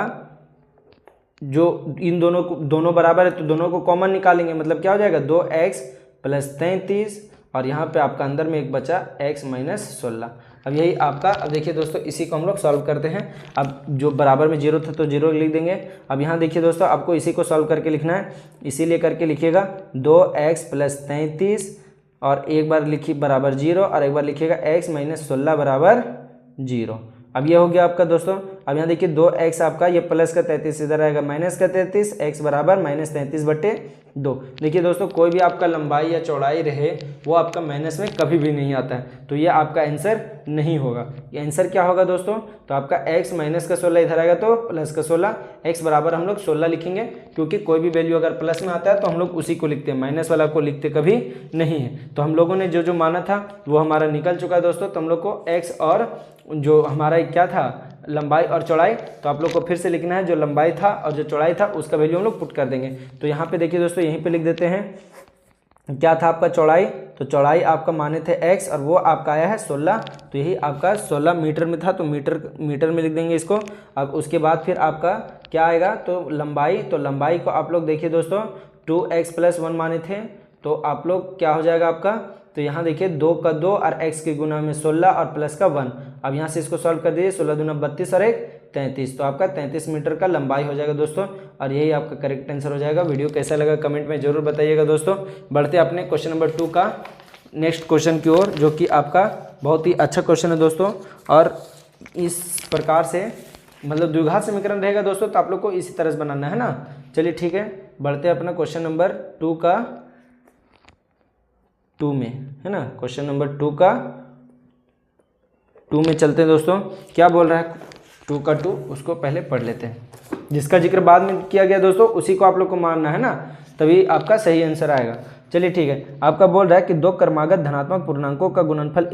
जो इन दोनों बराबर है तो दोनों को कॉमन निकालेंगे, मतलब क्या हो जाएगा 2x + 33, और यहाँ पे आपका अंदर में एक बचा x - 16। अब यही आपका, अब देखिए दोस्तों इसी को हम लोग सॉल्व करते हैं। अब जो बराबर में 0 था तो 0 लिख देंगे। अब यहाँ देखिए दोस्तों आपको इसी को सॉल्व करके लिखना है, इसीलिए करके लिखिएगा 2x + 33, और एक बार लिखिए बराबर 0, और एक बार लिखिएगा x - 16 बराबर 0। अब ये हो गया आपका दोस्तों। अब यहाँ देखिए 2x आपका, ये प्लस का 33 इधर आएगा माइनस का 33, x बराबर -33/2। देखिए दोस्तों कोई भी आपका लंबाई या चौड़ाई रहे वो आपका माइनस में कभी भी नहीं आता है, तो ये आपका आंसर नहीं होगा। ये आंसर क्या होगा दोस्तों, तो आपका x - 16 इधर आएगा तो प्लस का 16, x बराबर हम लोग 16 लिखेंगे, क्योंकि कोई भी वैल्यू अगर प्लस में आता है तो हम लोग उसी को लिखते हैं, माइनस वाला को लिखते कभी नहीं है। तो हम लोगों ने जो माना था वो हमारा निकल चुका है दोस्तों। तो हम लोग को x और जो हमारा क्या था लंबाई और चौड़ाई, तो आप लोग को फिर से लिखना है जो लंबाई था और जो चौड़ाई था उसका वैल्यू हम लोग पुट कर देंगे। तो यहाँ पे देखिए दोस्तों यहीं पे लिख देते हैं, क्या था आपका चौड़ाई, तो चौड़ाई आपका माने थे x और वो आपका आया है 16, तो यही आपका 16 मीटर में था तो मीटर में लिख देंगे इसको। अब उसके बाद फिर आपका क्या आएगा, तो लंबाई, तो लंबाई को आप लोग देखिए दोस्तों 2x + 1 माने थे, तो आप लोग क्या हो जाएगा आपका, तो यहाँ देखिए 2 का 2 और x के गुना में 16 और प्लस का 1। अब यहाँ से इसको सॉल्व कर दीजिए, 16 दूना 32 और 1 33, तो आपका 33 मीटर का लंबाई हो जाएगा दोस्तों, और यही आपका करेक्ट आंसर हो जाएगा। वीडियो कैसा लगा कमेंट में जरूर बताइएगा दोस्तों। बढ़ते अपने क्वेश्चन नंबर 2 का नेक्स्ट क्वेश्चन की ओर, जो कि आपका बहुत ही अच्छा क्वेश्चन है दोस्तों, और इस प्रकार से मतलब द्विघात समीकरण रहेगा दोस्तों, तो आप लोग को इसी तरह से बनाना है ना। चलिए ठीक है, बढ़ते अपना क्वेश्चन नंबर 2 का 2 में, है ना, क्वेश्चन नंबर 2 का 2 में चलते हैं दोस्तों। क्या बोल रहा है 2 का 2, उसको पहले पढ़ लेते हैं। जिसका जिक्र बाद में किया गया दोस्तों उसी को आप लोग को मानना है ना, तभी आपका सही आंसर आएगा। चलिए ठीक है, आपका बोल रहा है कि 2 क्रमागत धनात्मक पूर्णांकों का गुणनफल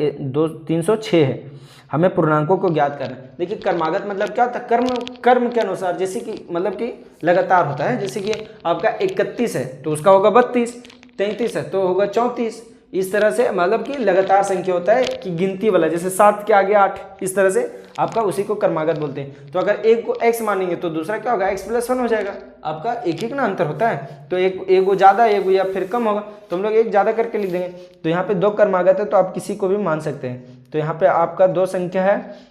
306 है, हमें पूर्णांकों को ज्ञात करना है। देखिए क्रमागत मतलब क्या होता है, कर्म के अनुसार, जैसे कि मतलब कि लगातार होता है। जैसे कि आपका 31 है तो उसका होगा 32, 33 है तो होगा 34, इस तरह से मतलब कि लगातार संख्या होता है कि गिनती वाला, जैसे 7 के आगे 8, इस तरह से आपका उसी को क्रमागत बोलते हैं। तो अगर एक को x मानेंगे तो दूसरा क्या होगा x + 1 हो जाएगा। आपका एक एक ना अंतर होता है, तो एक वो ज़्यादा एक या फिर कम होगा तो हम लोग एक ज़्यादा करके लिख देंगे। तो यहाँ पे 2 क्रमागत है तो आप किसी को भी मान सकते हैं। तो यहाँ पे आपका 2 संख्या है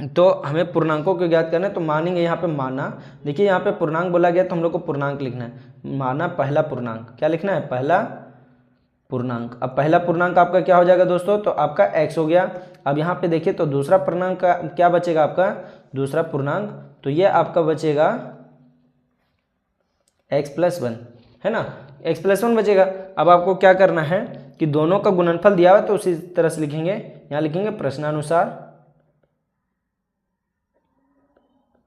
तो हमें पूर्णांकों को ज्ञात करना है, तो मानेंगे यहाँ पे माना। देखिए यहाँ पे पूर्णांक बोला गया तो हम लोग को पूर्णांक लिखना है। माना पहला पूर्णांक, क्या लिखना है? पहला पूर्णांक। अब पहला पूर्णांक आपका क्या हो जाएगा दोस्तों? तो आपका x हो गया। अब यहाँ पे देखिए तो दूसरा पूर्णांक का क्या बचेगा? आपका दूसरा पूर्णांक तो ये आपका बचेगा x + 1, है ना, x + 1 बचेगा। अब आपको क्या करना है कि दोनों का गुणनफल दिया हुआ तो उसी तरह से लिखेंगे। यहाँ लिखेंगे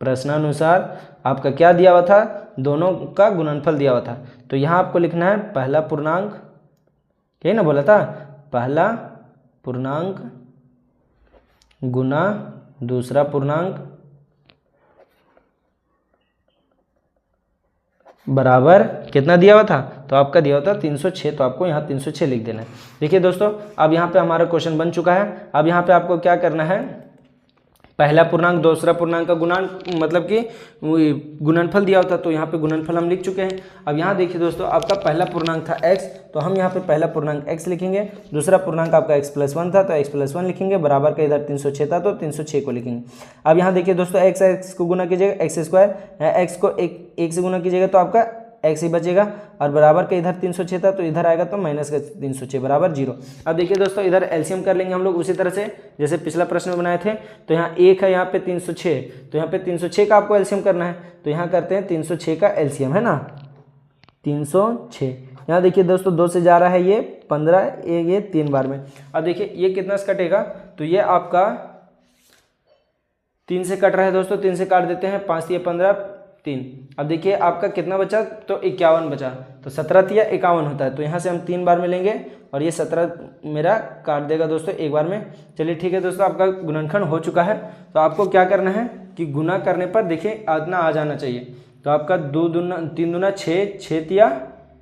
प्रश्नानुसार आपका क्या दिया हुआ था? दोनों का गुणनफल दिया हुआ था। तो यहाँ आपको लिखना है पहला पूर्णांक, यही ना बोला था, पहला पूर्णांक गुना दूसरा पूर्णांक बराबर कितना दिया हुआ था? तो आपका दिया हुआ था 306, तो आपको यहाँ 306 लिख देना है। देखिए दोस्तों अब यहाँ पे हमारा क्वेश्चन बन चुका है। अब यहाँ पे आपको क्या करना है? पहला पूर्णांक दूसरा पूर्णांक का गुणांक मतलब कि गुणनफल दिया होता, तो यहाँ पे गुणनफल हम लिख चुके हैं। अब यहाँ देखिए दोस्तों आपका पहला पूर्णांक था x, तो हम यहाँ पे पहला पूर्णांक x लिखेंगे। दूसरा पूर्णांक आपका x + 1 था तो x + 1 लिखेंगे, बराबर का इधर 306 था तो 306 को लिखेंगे। अब यहाँ देखिए दोस्तों x को गुना कीजिएगा x², x को एक से गुना कीजिएगा तो आपका x ही बचेगा, और बराबर के इधर 306 था तो इधर आएगा तो माइनस का 306 बराबर 0। अब देखिए दोस्तों इधर एलसीएम कर लेंगे हम लोग उसी तरह से जैसे पिछला प्रश्न में बनाए थे। तो यहाँ 1 है, यहाँ पे 306, तो यहाँ पे 306 का आपको एलसीएम करना है। तो यहाँ करते हैं 306 का एलसीएम, है ना, 306। यहाँ देखिए दोस्तों 2 से जा रहा है ये 15, ये 3 बार में। अब देखिए ये कितना से कटेगा? तो ये आपका 3 से कट रहा है दोस्तों, 3 से काट देते हैं, 5 × 15 3। अब देखिए आपका कितना बचा? तो 51 बचा। तो 17 × 51 होता है, तो यहाँ से हम 3 बार में लेंगे और ये 17 मेरा काट देगा दोस्तों 1 बार में। चलिए ठीक है दोस्तों, आपका गुणनखंड हो चुका है। तो आपको क्या करना है कि गुना करने पर देखिए इतना आ जाना चाहिए। तो आपका 2 दूना 3 दूना 6, 6 ×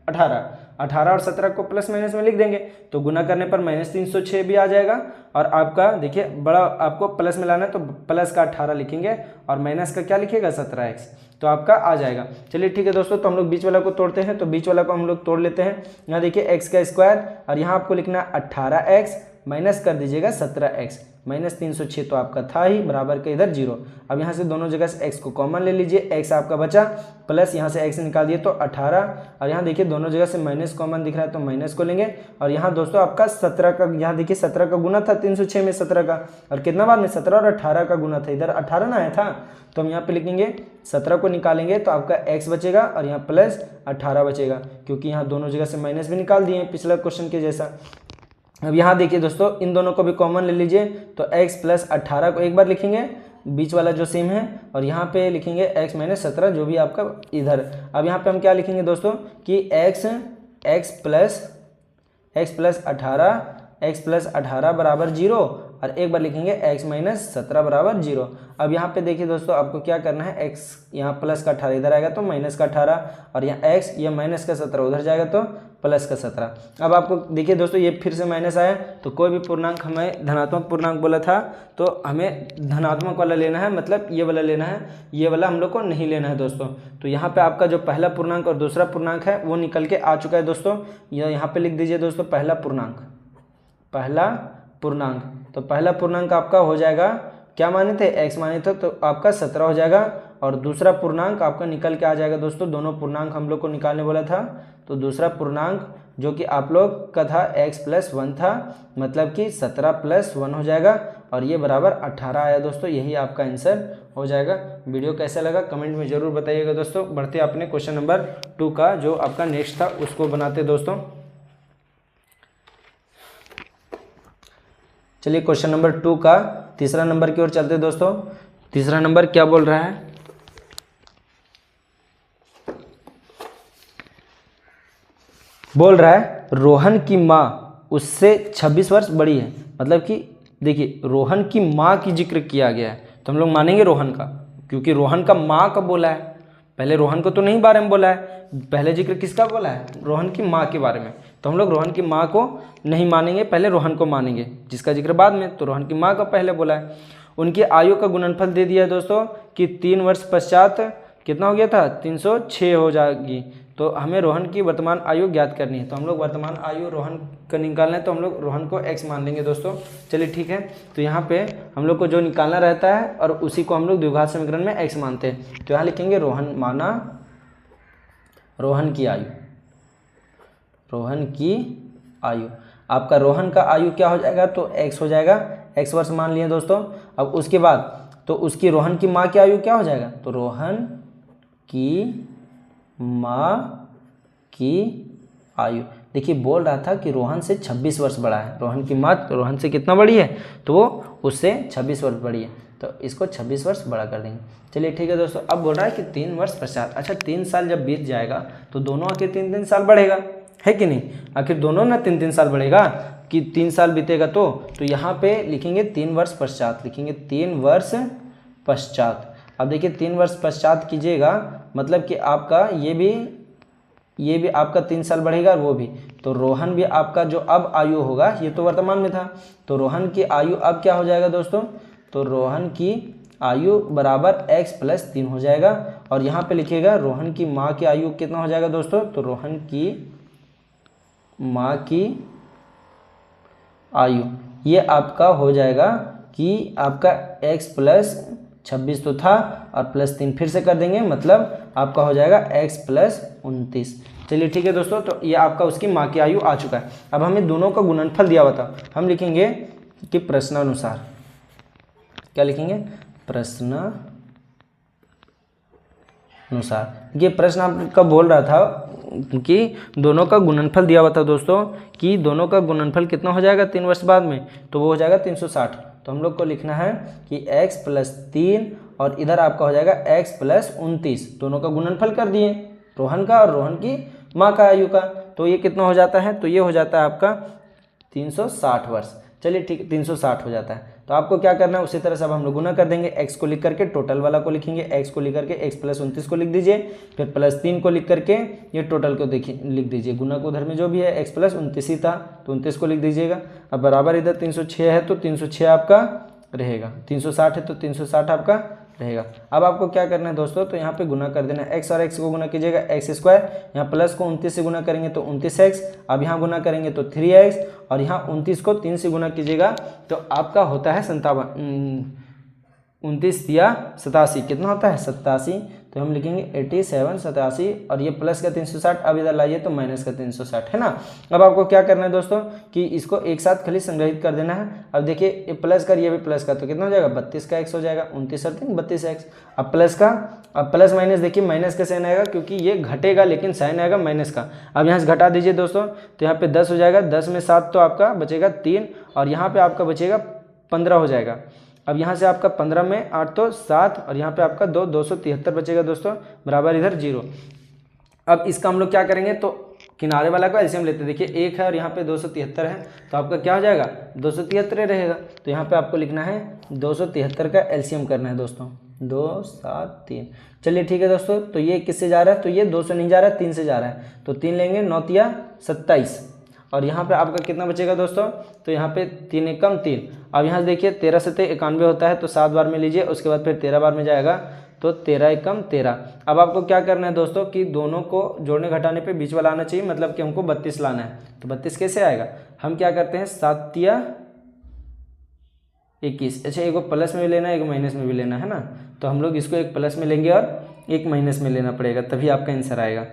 18, 18 और 17 को प्लस माइनस में लिख देंगे तो गुना करने पर -306 भी आ जाएगा। और आपका देखिए बड़ा आपको प्लस में लाना है तो प्लस का 18 लिखेंगे और माइनस का क्या लिखेगा? 17x, तो आपका आ जाएगा। चलिए ठीक है दोस्तों, तो हम लोग बीच वाला को तोड़ते हैं। तो बीच वाला को हम लोग तोड़ लेते हैं। यहाँ देखिए x² और यहाँ आपको लिखना है 18x, माइनस कर दीजिएगा 17x, -306 तो आपका था ही, बराबर के इधर 0। अब यहाँ से दोनों जगह से x को कॉमन ले लीजिए, x आपका बचा, प्लस यहाँ से x निकाल दिए तो 18, और यहाँ देखिए दोनों जगह से माइनस कॉमन दिख रहा है तो माइनस को लेंगे। और यहाँ दोस्तों आपका 17 का, यहाँ देखिए 17 का गुना था 306 में 17 का, और कितना बार में? 17 और 18 का गुना था, इधर 18 ना आया था, तो हम यहाँ पे लिखेंगे 17 को निकालेंगे तो आपका x बचेगा और यहाँ प्लस 18 बचेगा, क्योंकि यहाँ दोनों जगह से माइनस भी निकाल दिए पिछला क्वेश्चन के जैसा। अब यहाँ देखिए दोस्तों इन दोनों को भी कॉमन ले लीजिए, तो x + 18 को एक बार लिखेंगे, बीच वाला जो सेम है, और यहाँ पे लिखेंगे x - 17 जो भी आपका इधर। अब यहाँ पे हम क्या लिखेंगे दोस्तों कि x + 18 बराबर 0, और एक बार लिखेंगे x - 17 बराबर 0। अब यहाँ पे देखिए दोस्तों आपको क्या करना है, x यहाँ प्लस का 18 इधर आएगा तो माइनस का 18, और यहाँ x या माइनस का 17 उधर जाएगा तो प्लस का 17। अब आपको देखिए दोस्तों ये फिर से माइनस आया, तो कोई भी पूर्णांक हमें धनात्मक पूर्णांक बोला था तो हमें धनात्मक वाला लेना है, मतलब ये वाला लेना है, ये वाला हम लोग को नहीं लेना है दोस्तों। तो यहाँ पे आपका जो पहला पूर्णांक और दूसरा पूर्णांक है वो निकल के आ चुका है दोस्तों। यहाँ पे लिख दीजिए दोस्तों पहला पूर्णांक। तो पहला पूर्णांक आपका हो जाएगा, क्या माने थे? x माने थे, तो आपका 17 हो जाएगा। और दूसरा पूर्णांक आपका निकल के आ जाएगा दोस्तों, दोनों पूर्णांक हम लोग को निकालने बोला था, तो दूसरा पूर्णांक जो कि आप लोग का था x + 1 था, मतलब कि 17 + 1 हो जाएगा, और ये बराबर 18 आया दोस्तों। यही आपका आंसर हो जाएगा। वीडियो कैसा लगा कमेंट में ज़रूर बताइएगा दोस्तों। बढ़ते अपने क्वेश्चन नंबर 2 का जो आपका नेक्स्ट था उसको बनाते दोस्तों। चलिए क्वेश्चन नंबर 2 का तीसरा नंबर की ओर चलते दोस्तों। तीसरा नंबर क्या बोल रहा है? बोल रहा है रोहन की माँ उससे 26 वर्ष बड़ी है। मतलब कि देखिए रोहन की माँ की जिक्र किया गया है, तो हम लोग मानेंगे रोहन का, क्योंकि रोहन का माँ का बोला है। पहले रोहन को तो नहीं बारे में बोला है, पहले जिक्र किसका बोला है? रोहन की माँ के बारे में। तो हम लोग रोहन की माँ को नहीं मानेंगे, पहले रोहन को मानेंगे, जिसका जिक्र बाद में, तो रोहन की माँ का पहले बोला है। उनकी आयु का गुणनफल दे दिया है दोस्तों कि 3 वर्ष पश्चात कितना हो गया था 306 हो जाएगी। तो हमें रोहन की वर्तमान आयु ज्ञात करनी है, तो हम लोग वर्तमान आयु रोहन का निकालना है, तो हम लोग रोहन को x मान लेंगे दोस्तों। चलिए ठीक है, तो यहाँ पे हम लोग को जो निकालना रहता है और उसी को हम लोग द्विघात समीकरण में x मानते हैं। तो यहाँ लिखेंगे रोहन माना रोहन की आयु, रोहन की आयु, आपका रोहन का आयु क्या हो जाएगा तो x हो जाएगा, x वर्ष मान लिए दोस्तों। अब उसके बाद तो उसकी रोहन की माँ की आयु क्या हो जाएगा तो रोहन की माँ की आयु, देखिए बोल रहा था कि रोहन से 26 वर्ष बड़ा है, रोहन की माँ तो रोहन से कितना बड़ी है तो वो उससे 26 वर्ष बड़ी है, तो इसको 26 वर्ष बड़ा कर देंगे। चलिए ठीक है दोस्तों, अब बोल रहा है कि 3 वर्ष पश्चात, अच्छा 3 साल जब बीत जाएगा तो दोनों आखिर 3-3 साल बढ़ेगा, है कि नहीं, आखिर दोनों ना 3-3 साल बढ़ेगा कि 3 साल बीतेगा तो यहाँ पे लिखेंगे 3 वर्ष पश्चात, लिखेंगे 3 वर्ष पश्चात। अब देखिए 3 वर्ष पश्चात कीजिएगा मतलब कि आपका ये भी आपका 3 साल बढ़ेगा और वो भी, तो रोहन भी आपका जो अब आयु होगा ये तो वर्तमान में था, तो रोहन की आयु अब क्या हो जाएगा दोस्तों, तो रोहन की आयु बराबर x + 3 हो जाएगा। और यहाँ पे लिखिएगा रोहन की माँ की आयु कितना हो जाएगा दोस्तों, तो रोहन की माँ की आयु ये आपका हो जाएगा कि आपका x + 26 तो था और +3 फिर से कर देंगे, मतलब आपका हो जाएगा x + 29। चलिए ठीक है दोस्तों, तो ये आपका उसकी माँ की आयु आ चुका है। अब हमें दोनों का गुणनफल दिया हुआ था, हम लिखेंगे कि प्रश्नानुसार, क्या लिखेंगे प्रश्नानुसार। ये प्रश्न आपका बोल रहा था कि दोनों का गुणनफल दिया हुआ था दोस्तों कि दोनों का गुणनफल कितना हो जाएगा 3 वर्ष बाद में, तो वो हो जाएगा 360। तो हम लोग को लिखना है कि x + 3 और इधर आपका हो जाएगा x + 29, दोनों का गुणनफल कर दिए रोहन का और रोहन की माँ का आयु का, तो ये कितना हो जाता है, तो ये हो जाता है आपका 360 वर्ष। चलिए ठीक 360 हो जाता है। तो आपको क्या करना है उसी तरह से अब हम लोग गुना कर देंगे, x को लिख करके टोटल वाला को लिखेंगे, x को लिख करके x + 29 को लिख दीजिए, फिर +3 को लिख करके ये टोटल को देखिए लिख दीजिए, गुना को उधर में जो भी है x + 29 ही था तो 29 को लिख दीजिएगा। अब बराबर इधर 306 है तो 306 आपका रहेगा, 360 है तो 360 आपका रहेगा। अब आपको क्या करना है दोस्तों, तो यहाँ पे गुना कर देना है, x और x को गुना कीजिएगा x², यहाँ प्लस को 29 से गुना करेंगे तो 29x, अब यहाँ गुना करेंगे तो 3x और यहाँ 29 को 3 से गुना कीजिएगा तो आपका होता है 29 या 87, कितना होता है 87, तो हम लिखेंगे 87 87 और ये प्लस का 360, अब इधर लाइए तो माइनस का 360 है ना। अब आपको क्या करना है दोस्तों कि इसको एक साथ खाली संग्रहित कर देना है। अब देखिए ये प्लस का ये भी प्लस का, तो कितना हो जाएगा 32 का x हो जाएगा, 29 और 3 32x। अब प्लस का, अब प्लस माइनस देखिए माइनस का साइन आएगा क्योंकि ये घटेगा लेकिन साइन आएगा माइनस का। अब यहाँ से घटा दीजिए दोस्तों, तो यहाँ पे 10 हो जाएगा, 10 में 7 तो आपका बचेगा 3 और यहाँ पे आपका बचेगा 15 हो जाएगा। अब यहाँ से आपका 15 में 8 तो 7 और यहाँ पे आपका 273 बचेगा दोस्तों, बराबर इधर 0। अब इसका हम लोग क्या करेंगे तो किनारे वाला का एलसीएम लेते हैं, देखिए 1 है और यहाँ पे 273 है तो आपका क्या हो जाएगा 273 रहेगा। तो यहाँ पे आपको लिखना है 273 का एलसीएम करना है दोस्तों, 2 7 3। चलिए ठीक है दोस्तों, तो ये किससे जा रहा है, तो ये 2 से नहीं जा रहा है 3 से जा रहा है, तो 3 लेंगे 9 तिया 27 और यहाँ पे आपका कितना बचेगा दोस्तों, तो यहाँ पे 3 एकम 3। अब यहाँ से देखिए 13 से 91 होता है तो 7 बार में लीजिए, उसके बाद फिर 13 बार में जाएगा तो 13 एकम 13। अब आपको क्या करना है दोस्तों कि दोनों को जोड़ने घटाने पे बीच वाला आना चाहिए, मतलब कि हमको 32 लाना है। तो 32 कैसे आएगा, हम क्या करते हैं 7 तिया 21, अच्छा एक को प्लस में भी लेना है एक माइनस में भी लेना है ना, तो हम लोग इसको एक प्लस में लेंगे और एक माइनस में लेना पड़ेगा तभी आपका आंसर आएगा।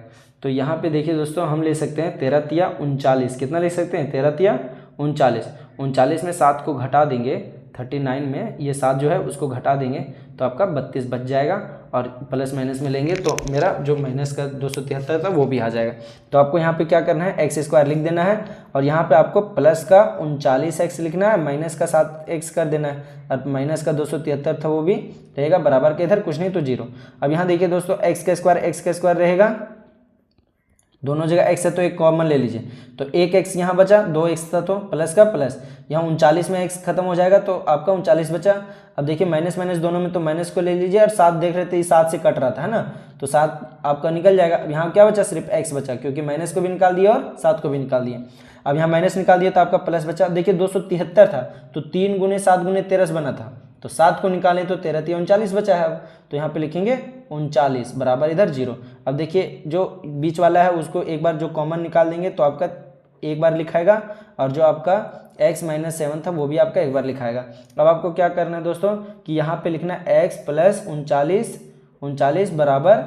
तो यहाँ पे देखिए दोस्तों हम ले सकते हैं 13 तिया 39, कितना ले सकते हैं 13 तिया 39, 39 में 7 को घटा देंगे 39 में ये 7 जो है उसको घटा देंगे तो आपका 32 बच जाएगा और प्लस माइनस में लेंगे तो मेरा जो माइनस का 273 था वो भी आ जाएगा। तो आपको यहाँ पे क्या करना है x² लिख देना है और यहाँ पे आपको प्लस का 39x लिखना है, माइनस का 7x कर देना है और माइनस का 273 था वो भी रहेगा, बराबर के इधर कुछ नहीं तो 0। अब यहाँ देखिए दोस्तों x का स्क्वायर रहेगा, दोनों जगह x है तो एक कॉमन ले लीजिए, तो एक x यहाँ बचा, 2x था तो प्लस का प्लस, यहाँ 39 में x खत्म हो जाएगा तो आपका 39 बचा। अब देखिए माइनस माइनस दोनों में तो माइनस को ले लीजिए और 7 देख रहे थे 7 से कट रहा था है ना, तो 7 आपका निकल जाएगा। अब यहाँ क्या बचा सिर्फ x बचा क्योंकि माइनस को भी निकाल दिया और 7 को भी निकाल दिया। अब यहाँ माइनस निकाल दिया तो आपका प्लस बचा। देखिए 273 था तो 3 × 7 × 13 बना था तो 7 को निकालें तो 13 3 39 बचा है। अब तो यहाँ पे लिखेंगे 39 बराबर इधर 0। अब देखिए जो बीच वाला है उसको एक बार जो कॉमन निकाल देंगे तो आपका एक बार लिखाएगा, और जो आपका x माइनस 7 था वो भी आपका एक बार लिखाएगा। अब आपको क्या करना है दोस्तों कि यहाँ पे लिखना है x प्लस 39 बराबर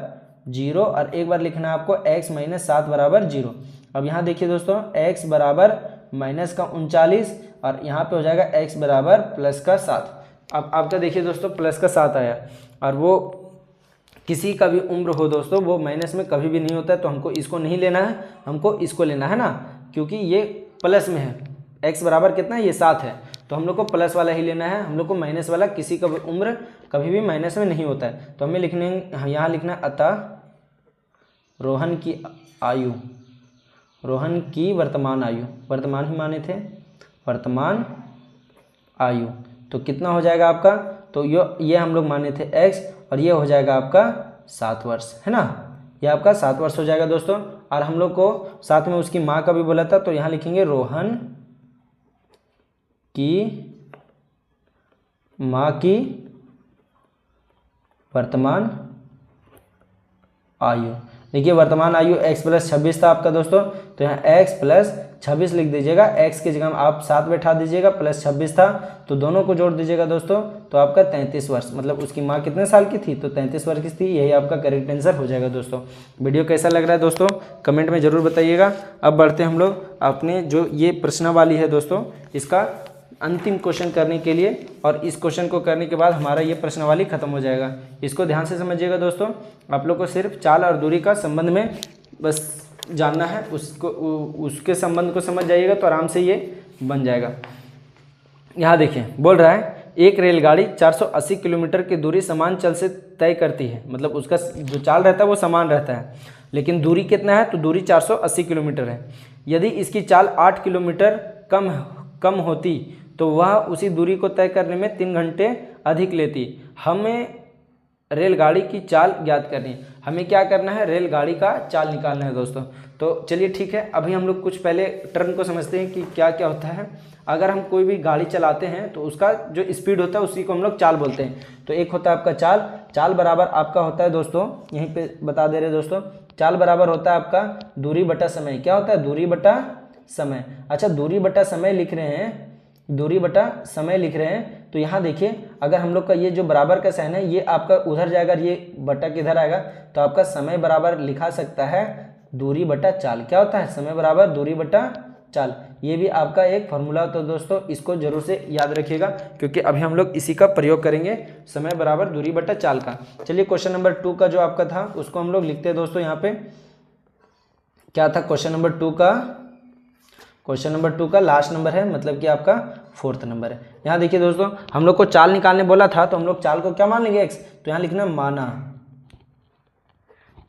0, और एक बार लिखना है आपको x माइनस 7 बराबर 0। अब यहाँ देखिए दोस्तों x बराबर माइनस का 39 और यहाँ पे हो जाएगा x बराबर प्लस का 7। अब आपका देखिए दोस्तों प्लस का 7 आया, और वो किसी का भी उम्र हो दोस्तों वो माइनस में कभी भी नहीं होता है, तो हमको इसको नहीं लेना है, हमको इसको लेना है ना, क्योंकि ये प्लस में है। x बराबर कितना है, ये 7 है, तो हम लोग को प्लस वाला ही लेना है, हम लोग को माइनस वाला किसी का भी उम्र कभी भी माइनस में नहीं होता है। तो हमें लिखने यहाँ लिखना है अतः रोहन की आयु, रोहन की वर्तमान आयु, वर्तमान ही माने थे, वर्तमान आयु, तो कितना हो जाएगा आपका, तो ये हम लोग माने थे x, और ये हो जाएगा आपका 7 वर्ष, है ना, ये आपका 7 वर्ष हो जाएगा दोस्तों। और हम लोग को साथ में उसकी माँ का भी बोला था, तो यहाँ लिखेंगे रोहन की माँ की वर्तमान आयु। देखिए वर्तमान आयु x प्लस 26 था आपका दोस्तों, तो यहाँ x प्लस 26 लिख दीजिएगा, x की जगह आप 7 बैठा दीजिएगा, प्लस 26 था तो दोनों को जोड़ दीजिएगा दोस्तों, तो आपका 33 वर्ष, मतलब उसकी माँ कितने साल की थी, तो 33 वर्ष की थी। यही आपका करेक्ट आंसर हो जाएगा दोस्तों। वीडियो कैसा लग रहा है दोस्तों कमेंट में ज़रूर बताइएगा। अब बढ़ते हैं हम लोग अपने जो ये प्रश्नावली है दोस्तों, इसका अंतिम क्वेश्चन करने के लिए, और इस क्वेश्चन को करने के बाद हमारा ये प्रश्नावली खत्म हो जाएगा। इसको ध्यान से समझिएगा दोस्तों, आप लोग को सिर्फ चाल और दूरी का संबंध में बस जानना है, उसके संबंध को समझ जाइएगा तो आराम से ये बन जाएगा। यहाँ देखिए बोल रहा है एक रेलगाड़ी 480 किलोमीटर की दूरी समान चल से तय करती है, मतलब उसका जो चाल रहता है वो समान रहता है, लेकिन दूरी कितना है, तो दूरी 480 किलोमीटर है। यदि इसकी चाल 8 किलोमीटर कम होती तो वह उसी दूरी को तय करने में 3 घंटे अधिक लेती। हमें रेलगाड़ी की चाल ज्ञात करनी है। हमें क्या करना है, रेलगाड़ी का चाल निकालना है दोस्तों। तो चलिए ठीक है, अभी हम लोग कुछ पहले टर्म को समझते हैं कि क्या क्या होता है। अगर हम कोई भी गाड़ी चलाते हैं तो उसका जो स्पीड होता है उसी को हम लोग चाल बोलते हैं। तो एक होता है आपका चाल बराबर आपका होता है दोस्तों, यहीं पे बता दे रहे दोस्तों, चाल बराबर होता है आपका दूरी बटा समय। क्या होता है, दूरी बटा समय। अच्छा दूरी बटा समय लिख रहे हैं, दूरी बटा समय लिख रहे हैं, तो यहाँ देखिए अगर हम लोग का ये जो बराबर का साइन है ये आपका उधर जाएगा, ये बटा किधर आएगा, तो आपका समय बराबर लिखा सकता है दूरी बटा चाल। क्या होता है, समय बराबर दूरी बटा चाल। ये भी आपका एक फॉर्मूला होता है दोस्तों, इसको जरूर से याद रखिएगा क्योंकि अभी हम लोग इसी का प्रयोग करेंगे, समय बराबर दूरी बटा चाल का। चलिए क्वेश्चन नंबर 2 का जो आपका था उसको हम लोग लिखते हैं दोस्तों। यहाँ पे क्या था, क्वेश्चन नंबर 2 का लास्ट नंबर है, मतलब कि आपका 4th नंबर है। यहाँ देखिए दोस्तों हम लोग को चाल निकालने बोला था, तो हम लोग चाल को क्या मान लेंगे, x। तो यहाँ लिखना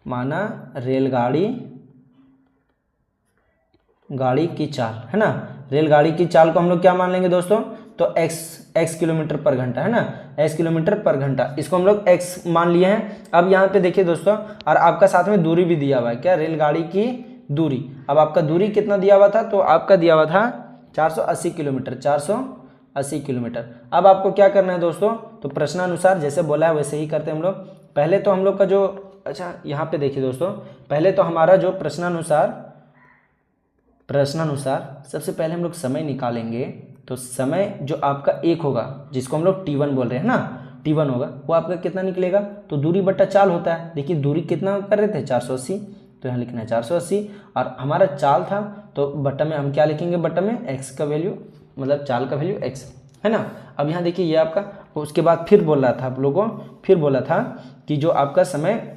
माना रेलगाड़ी की चाल, है ना। रेलगाड़ी की चाल को हम लोग क्या मान लेंगे दोस्तों, तो x किलोमीटर पर घंटा, है ना, x किलोमीटर पर घंटा, इसको हम लोग x मान लिए हैं। अब यहाँ पे देखिए दोस्तों, और आपका साथ में दूरी भी दिया हुआ है, क्या, रेलगाड़ी की दूरी। अब आपका दूरी कितना दिया हुआ था, तो आपका दिया हुआ था 480 किलोमीटर, 480 किलोमीटर। अब आपको क्या करना है दोस्तों, तो प्रश्नानुसार जैसे बोला है वैसे ही करते हैं हम लोग। पहले तो हम लोग का जो, अच्छा यहाँ पे देखिए दोस्तों, पहले तो हमारा जो प्रश्नानुसार सबसे पहले हम लोग समय निकालेंगे। तो समय जो आपका 1 होगा, जिसको हम लोग T1 बोल रहे हैं ना, T1 होगा, वो आपका कितना निकलेगा, तो दूरी बट्टा चाल होता है। देखिए दूरी कितना कर रहे थे, 480, तो यहाँ लिखना है 480, और हमारा चाल था तो बट्टा में हम क्या लिखेंगे, बट्टा में x का वैल्यू, मतलब चाल का वैल्यू x, है ना। अब यहाँ देखिए ये आपका, उसके बाद फिर बोल रहा था आप लोगों को, फिर बोला था कि जो आपका समय,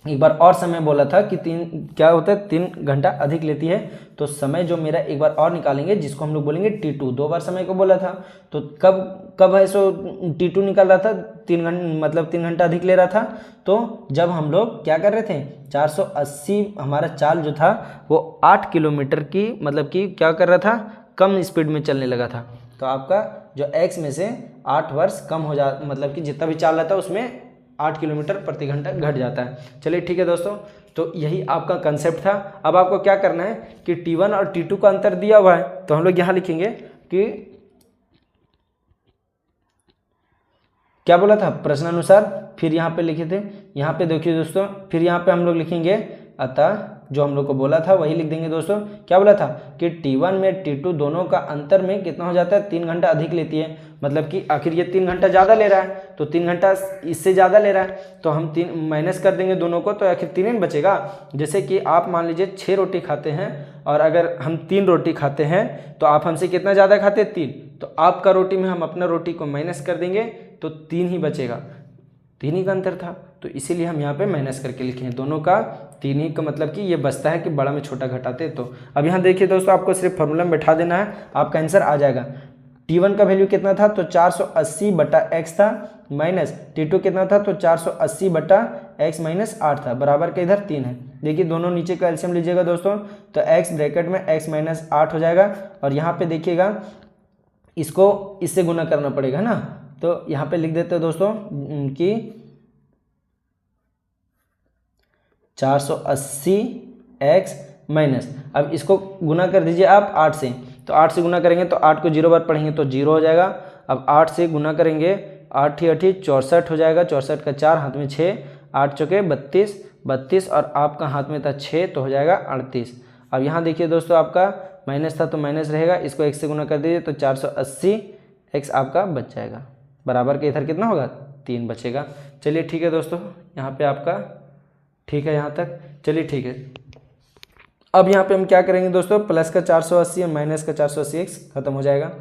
एक बार और समय बोला था कि 3 घंटा अधिक लेती है। तो समय जो मेरा एक बार और निकालेंगे, जिसको हम लोग बोलेंगे T2। 2 बार समय को बोला था, तो कब है सो T2 निकाल रहा था, 3 घंटा, मतलब 3 घंटा अधिक ले रहा था। तो जब हम लोग क्या कर रहे थे, 480 हमारा चाल जो था वो 8 किलोमीटर की, मतलब कि क्या कर रहा था, कम स्पीड में चलने लगा था। तो आपका जो x में से 8 वर्ष कम हो जा, मतलब कि जितना भी चाल रहता है उसमें 8 किलोमीटर प्रति घंटा घट जाता है। चलिए ठीक है दोस्तों, तो यही आपका कंसेप्ट था। अब आपको क्या करना है कि T1 और T2 का अंतर दिया हुआ है, तो हम लोग यहाँ लिखेंगे कि क्या बोला था प्रश्नानुसार, फिर यहाँ पे लिखे थे, यहाँ पे देखिए दोस्तों, फिर यहाँ पे हम लोग लिखेंगे अतः जो हम लोग को बोला था वही लिख देंगे दोस्तों। क्या बोला था कि T1 में T2 दोनों का अंतर में कितना हो जाता है, 3 घंटा अधिक लेती है, मतलब कि आखिर ये 3 घंटा ज़्यादा ले रहा है, तो 3 घंटा इससे ज़्यादा ले रहा है, तो हम 3 माइनस कर देंगे दोनों को, तो आखिर 3 बचेगा। जैसे कि आप मान लीजिए 6 रोटी खाते हैं और अगर हम 3 रोटी खाते हैं तो आप हमसे कितना ज़्यादा खाते हैं, 3, तो आपका रोटी में हम अपना रोटी को माइनस कर देंगे तो 3 ही बचेगा, 3 ही का अंतर था, तो इसीलिए हम यहाँ पे माइनस करके लिखे हैं दोनों का 3 ही का, मतलब कि ये बचता है कि बड़ा में छोटा घटाते। तो अब यहाँ देखिए दोस्तों, आपको सिर्फ फॉर्मूला में बैठा देना है, आपका आंसर आ जाएगा। T1 का वैल्यू कितना था, तो 480/x था, माइनस T2 कितना था, तो 480/x माइनस 8 था, बराबर के इधर 3 है। देखिए दोनों नीचे का एलसीएम लीजिएगा दोस्तों, तो x ब्रैकेट में x माइनस 8 हो जाएगा, और यहाँ पे देखिएगा इसको इससे गुना करना पड़ेगा ना, तो यहाँ पे लिख देते हैं दोस्तों कि 480x माइनस, अब इसको गुना कर दीजिए आप 8 से, तो 8 से गुना करेंगे तो 8 को 0 बार पढ़ेंगे तो 0 हो जाएगा। अब 8 से गुना करेंगे, 8 ही 8 64 हो जाएगा, 64 का 4, हाथ में 6, 8 चौके 32, 32 और आपका हाथ में था 6, तो हो जाएगा 38। अब यहाँ देखिए दोस्तों, आपका माइनस था तो माइनस रहेगा, इसको x से गुना कर दीजिए तो 480x आपका बच जाएगा, बराबर के इधर कितना होगा, 3 बचेगा। चलिए ठीक है दोस्तों, यहाँ पे आपका ठीक है यहाँ तक, चलिए ठीक है। अब यहाँ पे हम क्या करेंगे दोस्तों, प्लस का 480 और माइनस का 480x खत्म हो जाएगा।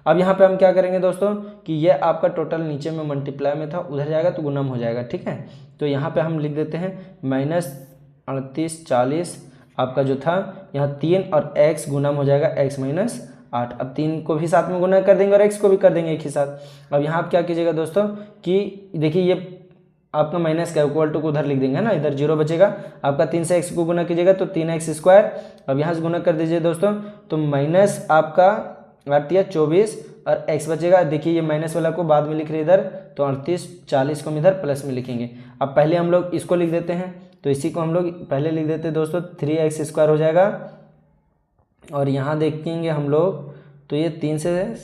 अब यहाँ पे हम क्या करेंगे दोस्तों कि ये आपका टोटल नीचे में मल्टीप्लाई में था, उधर जाएगा तो गुणम हो जाएगा, ठीक है। तो यहाँ पे हम लिख देते हैं -38 40, आपका जो था यहाँ 3 और x गुणम हो जाएगा x माइनस 8। अब 3 को भी साथ में गुना कर देंगे और x को भी कर देंगे एक ही साथ। अब यहाँ आप क्या कीजिएगा दोस्तों कि देखिए ये आपका माइनस का इक्वल टू को उधर लिख देंगे ना, इधर 0 बचेगा, आपका 3 से x को गुना कीजिएगा तो 3x²। अब यहाँ से गुना कर दीजिए दोस्तों, तो माइनस आपका 24 और x बचेगा। देखिए ये माइनस वाला को बाद में लिख रहे इधर, तो 38 40 को हम इधर प्लस में लिखेंगे। अब पहले हम लोग इसको लिख देते हैं, तो इसी को हम लोग पहले लिख देते हैं दोस्तों, 3x² हो जाएगा। और यहाँ देखेंगे हम लोग तो ये 3 से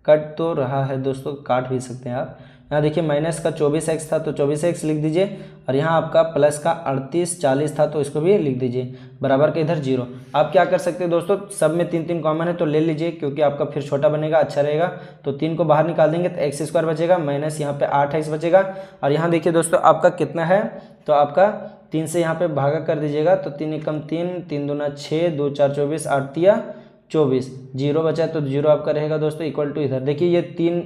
कट तो रहा है दोस्तों, काट भी सकते हैं आप। यहाँ देखिए माइनस का 24x था तो 24x लिख दीजिए, और यहाँ आपका प्लस का 38 40 था तो इसको भी लिख दीजिए, बराबर के इधर 0। आप क्या कर सकते हैं दोस्तों, सब में 3 3 कॉमन है तो ले लीजिए, क्योंकि आपका फिर छोटा बनेगा, अच्छा रहेगा। तो 3 को बाहर निकाल देंगे तो x² बचेगा, माइनस यहाँ पे 8x बचेगा। और यहाँ देखिए दोस्तों आपका कितना है, तो आपका 3 से यहाँ पे भागा कर दीजिएगा, तो 3 एकम 3, 3 दूना 6, 2 4 24, 8 तिया 24, 0 बचा तो 0 आपका रहेगा दोस्तों, इक्वल टू इधर देखिए ये 3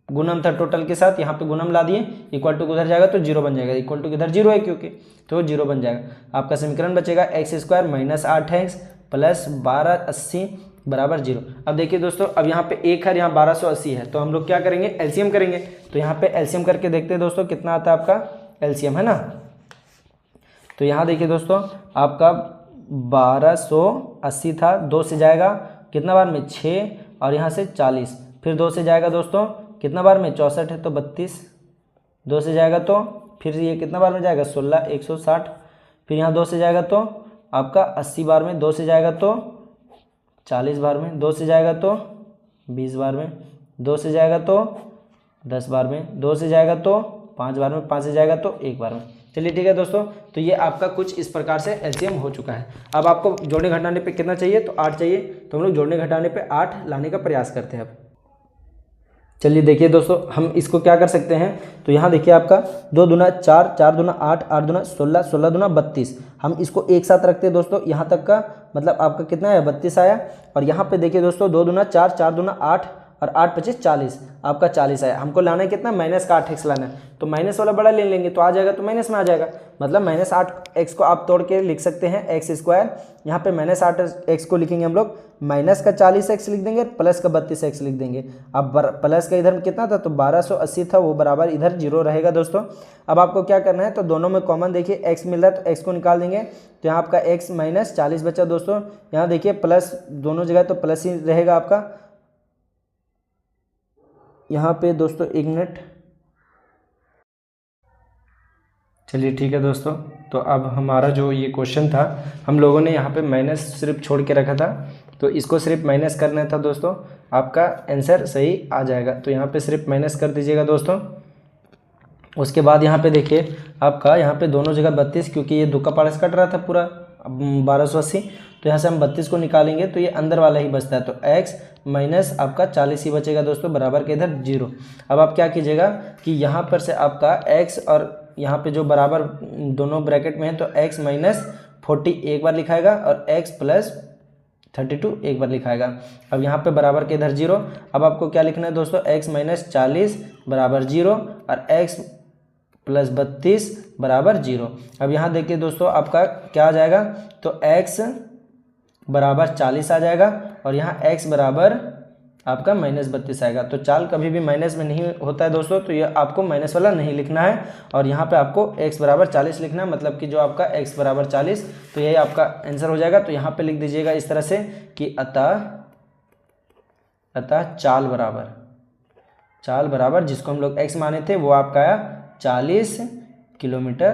गुणम था टोटल के साथ, यहाँ पे गुणम ला दिए, इक्वल टू उधर जाएगा तो 0 बन जाएगा, इक्वल टू इधर 0 है क्योंकि, तो 0 बन जाएगा। आपका समीकरण बचेगा x² माइनस 8x प्लस 1280 बराबर 0। अब देखिए दोस्तों, अब यहाँ पे 1 है, यहाँ 1280 है, तो हम लोग क्या करेंगे, एलसीएम करेंगे। तो यहाँ पे एलसीएम करके देखते हैं दोस्तों कितना आता है आपका एलसीएम, है ना। तो यहाँ देखिए दोस्तों आपका 1280 था, 2 से जाएगा कितना बार में 6, और यहाँ से 40, फिर 2 से जाएगा दोस्तों कितना बार में 64 है तो 32, 2 से जाएगा तो फिर ये कितना बार में जाएगा 16, 160, फिर यहाँ 2 से जाएगा तो आपका 80 बार में, 2 से जाएगा तो 40 बार में, 2 से जाएगा तो 20 बार में, 2 से जाएगा तो 10 बार में, 2 से जाएगा तो 5 बार में, 5 से जाएगा तो 1 बार में। चलिए ठीक है दोस्तों, तो ये आपका कुछ इस प्रकार से एलसीएम हो चुका है। अब आपको जोड़ने घटाने पे कितना चाहिए, तो 8 चाहिए, तो हम लोग जोड़ने घटाने पे 8 लाने का प्रयास करते हैं। अब चलिए देखिए दोस्तों, हम इसको क्या कर सकते हैं, तो यहाँ देखिए आपका 2 दूना 4, 4 दूना 8, 8 दूना 16, 16 दूना 32, हम इसको एक साथ रखते हैं दोस्तों, यहाँ तक का मतलब आपका कितना है 32 आया। और यहाँ पे देखिए दोस्तों 2 दूना 4, 4 दूना 8 और 8 25 40, आपका 40 आया। हमको लाना है कितना, माइनस का 8x लाना है, तो माइनस वाला बड़ा ले लेंगे तो आ जाएगा, तो माइनस में आ जाएगा, मतलब माइनस 8x को आप तोड़ के लिख सकते हैं x²। यहाँ पे माइनस 8x को लिखेंगे हम लोग, माइनस का 40x लिख देंगे, प्लस का 32x लिख देंगे। अब प्लस का इधर में कितना था, तो 1280 था, वो बराबर इधर 0 रहेगा दोस्तों। अब आपको क्या करना है, तो दोनों में कॉमन देखिए x मिल रहा है तो x को निकाल देंगे, तो यहाँ आपका x माइनस 40 बचा दोस्तों। यहाँ देखिए प्लस दोनों जगह तो प्लस ही रहेगा आपका। यहाँ पे दोस्तों 1 मिनट, चलिए ठीक है दोस्तों। तो अब हमारा जो ये क्वेश्चन था, हम लोगों ने यहाँ पे माइनस सिर्फ छोड़ के रखा था, तो इसको सिर्फ माइनस करना था दोस्तों, आपका आंसर सही आ जाएगा। तो यहाँ पे सिर्फ माइनस कर दीजिएगा दोस्तों। उसके बाद यहाँ पे देखिए आपका यहाँ पे दोनों जगह 32, क्योंकि ये 2 का पारस कट रहा था पूरा 1280, तो यहाँ से हम 32 को निकालेंगे तो ये अंदर वाला ही बचता है, तो x माइनस आपका 40 ही बचेगा दोस्तों, बराबर के इधर 0। अब आप क्या कीजिएगा कि यहाँ पर से आपका x और यहाँ पे जो बराबर दोनों ब्रैकेट में है, तो x माइनस 40 एक बार लिखाएगा और x प्लस 32 एक बार लिखाएगा। अब यहाँ पे बराबर के इधर 0। अब आपको क्या लिखना है दोस्तों, x माइनस 40 बराबर 0 और x प्लस 32 बराबर 0। अब यहाँ देखिए दोस्तों आपका क्या आ जाएगा, तो x बराबर 40 आ जाएगा और यहाँ x बराबर आपका माइनस 32 आएगा। तो चाल कभी भी माइनस में नहीं होता है दोस्तों, तो ये आपको माइनस वाला नहीं लिखना है और यहाँ पे आपको x बराबर 40 लिखना है, मतलब कि जो आपका x बराबर 40, तो यही आपका आंसर हो जाएगा। तो यहाँ पे लिख दीजिएगा इस तरह से कि अतः चाल बराबर जिसको हम लोग x माने थे वो आपका आया 40 किलोमीटर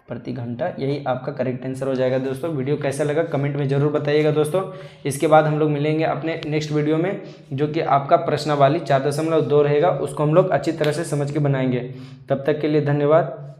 प्रति घंटा। यही आपका करेक्ट आंसर हो जाएगा दोस्तों। वीडियो कैसा लगा कमेंट में ज़रूर बताइएगा दोस्तों। इसके बाद हम लोग मिलेंगे अपने नेक्स्ट वीडियो में, जो कि आपका प्रश्नावली 4.2 रहेगा, उसको हम लोग अच्छी तरह से समझ के बनाएंगे। तब तक के लिए धन्यवाद।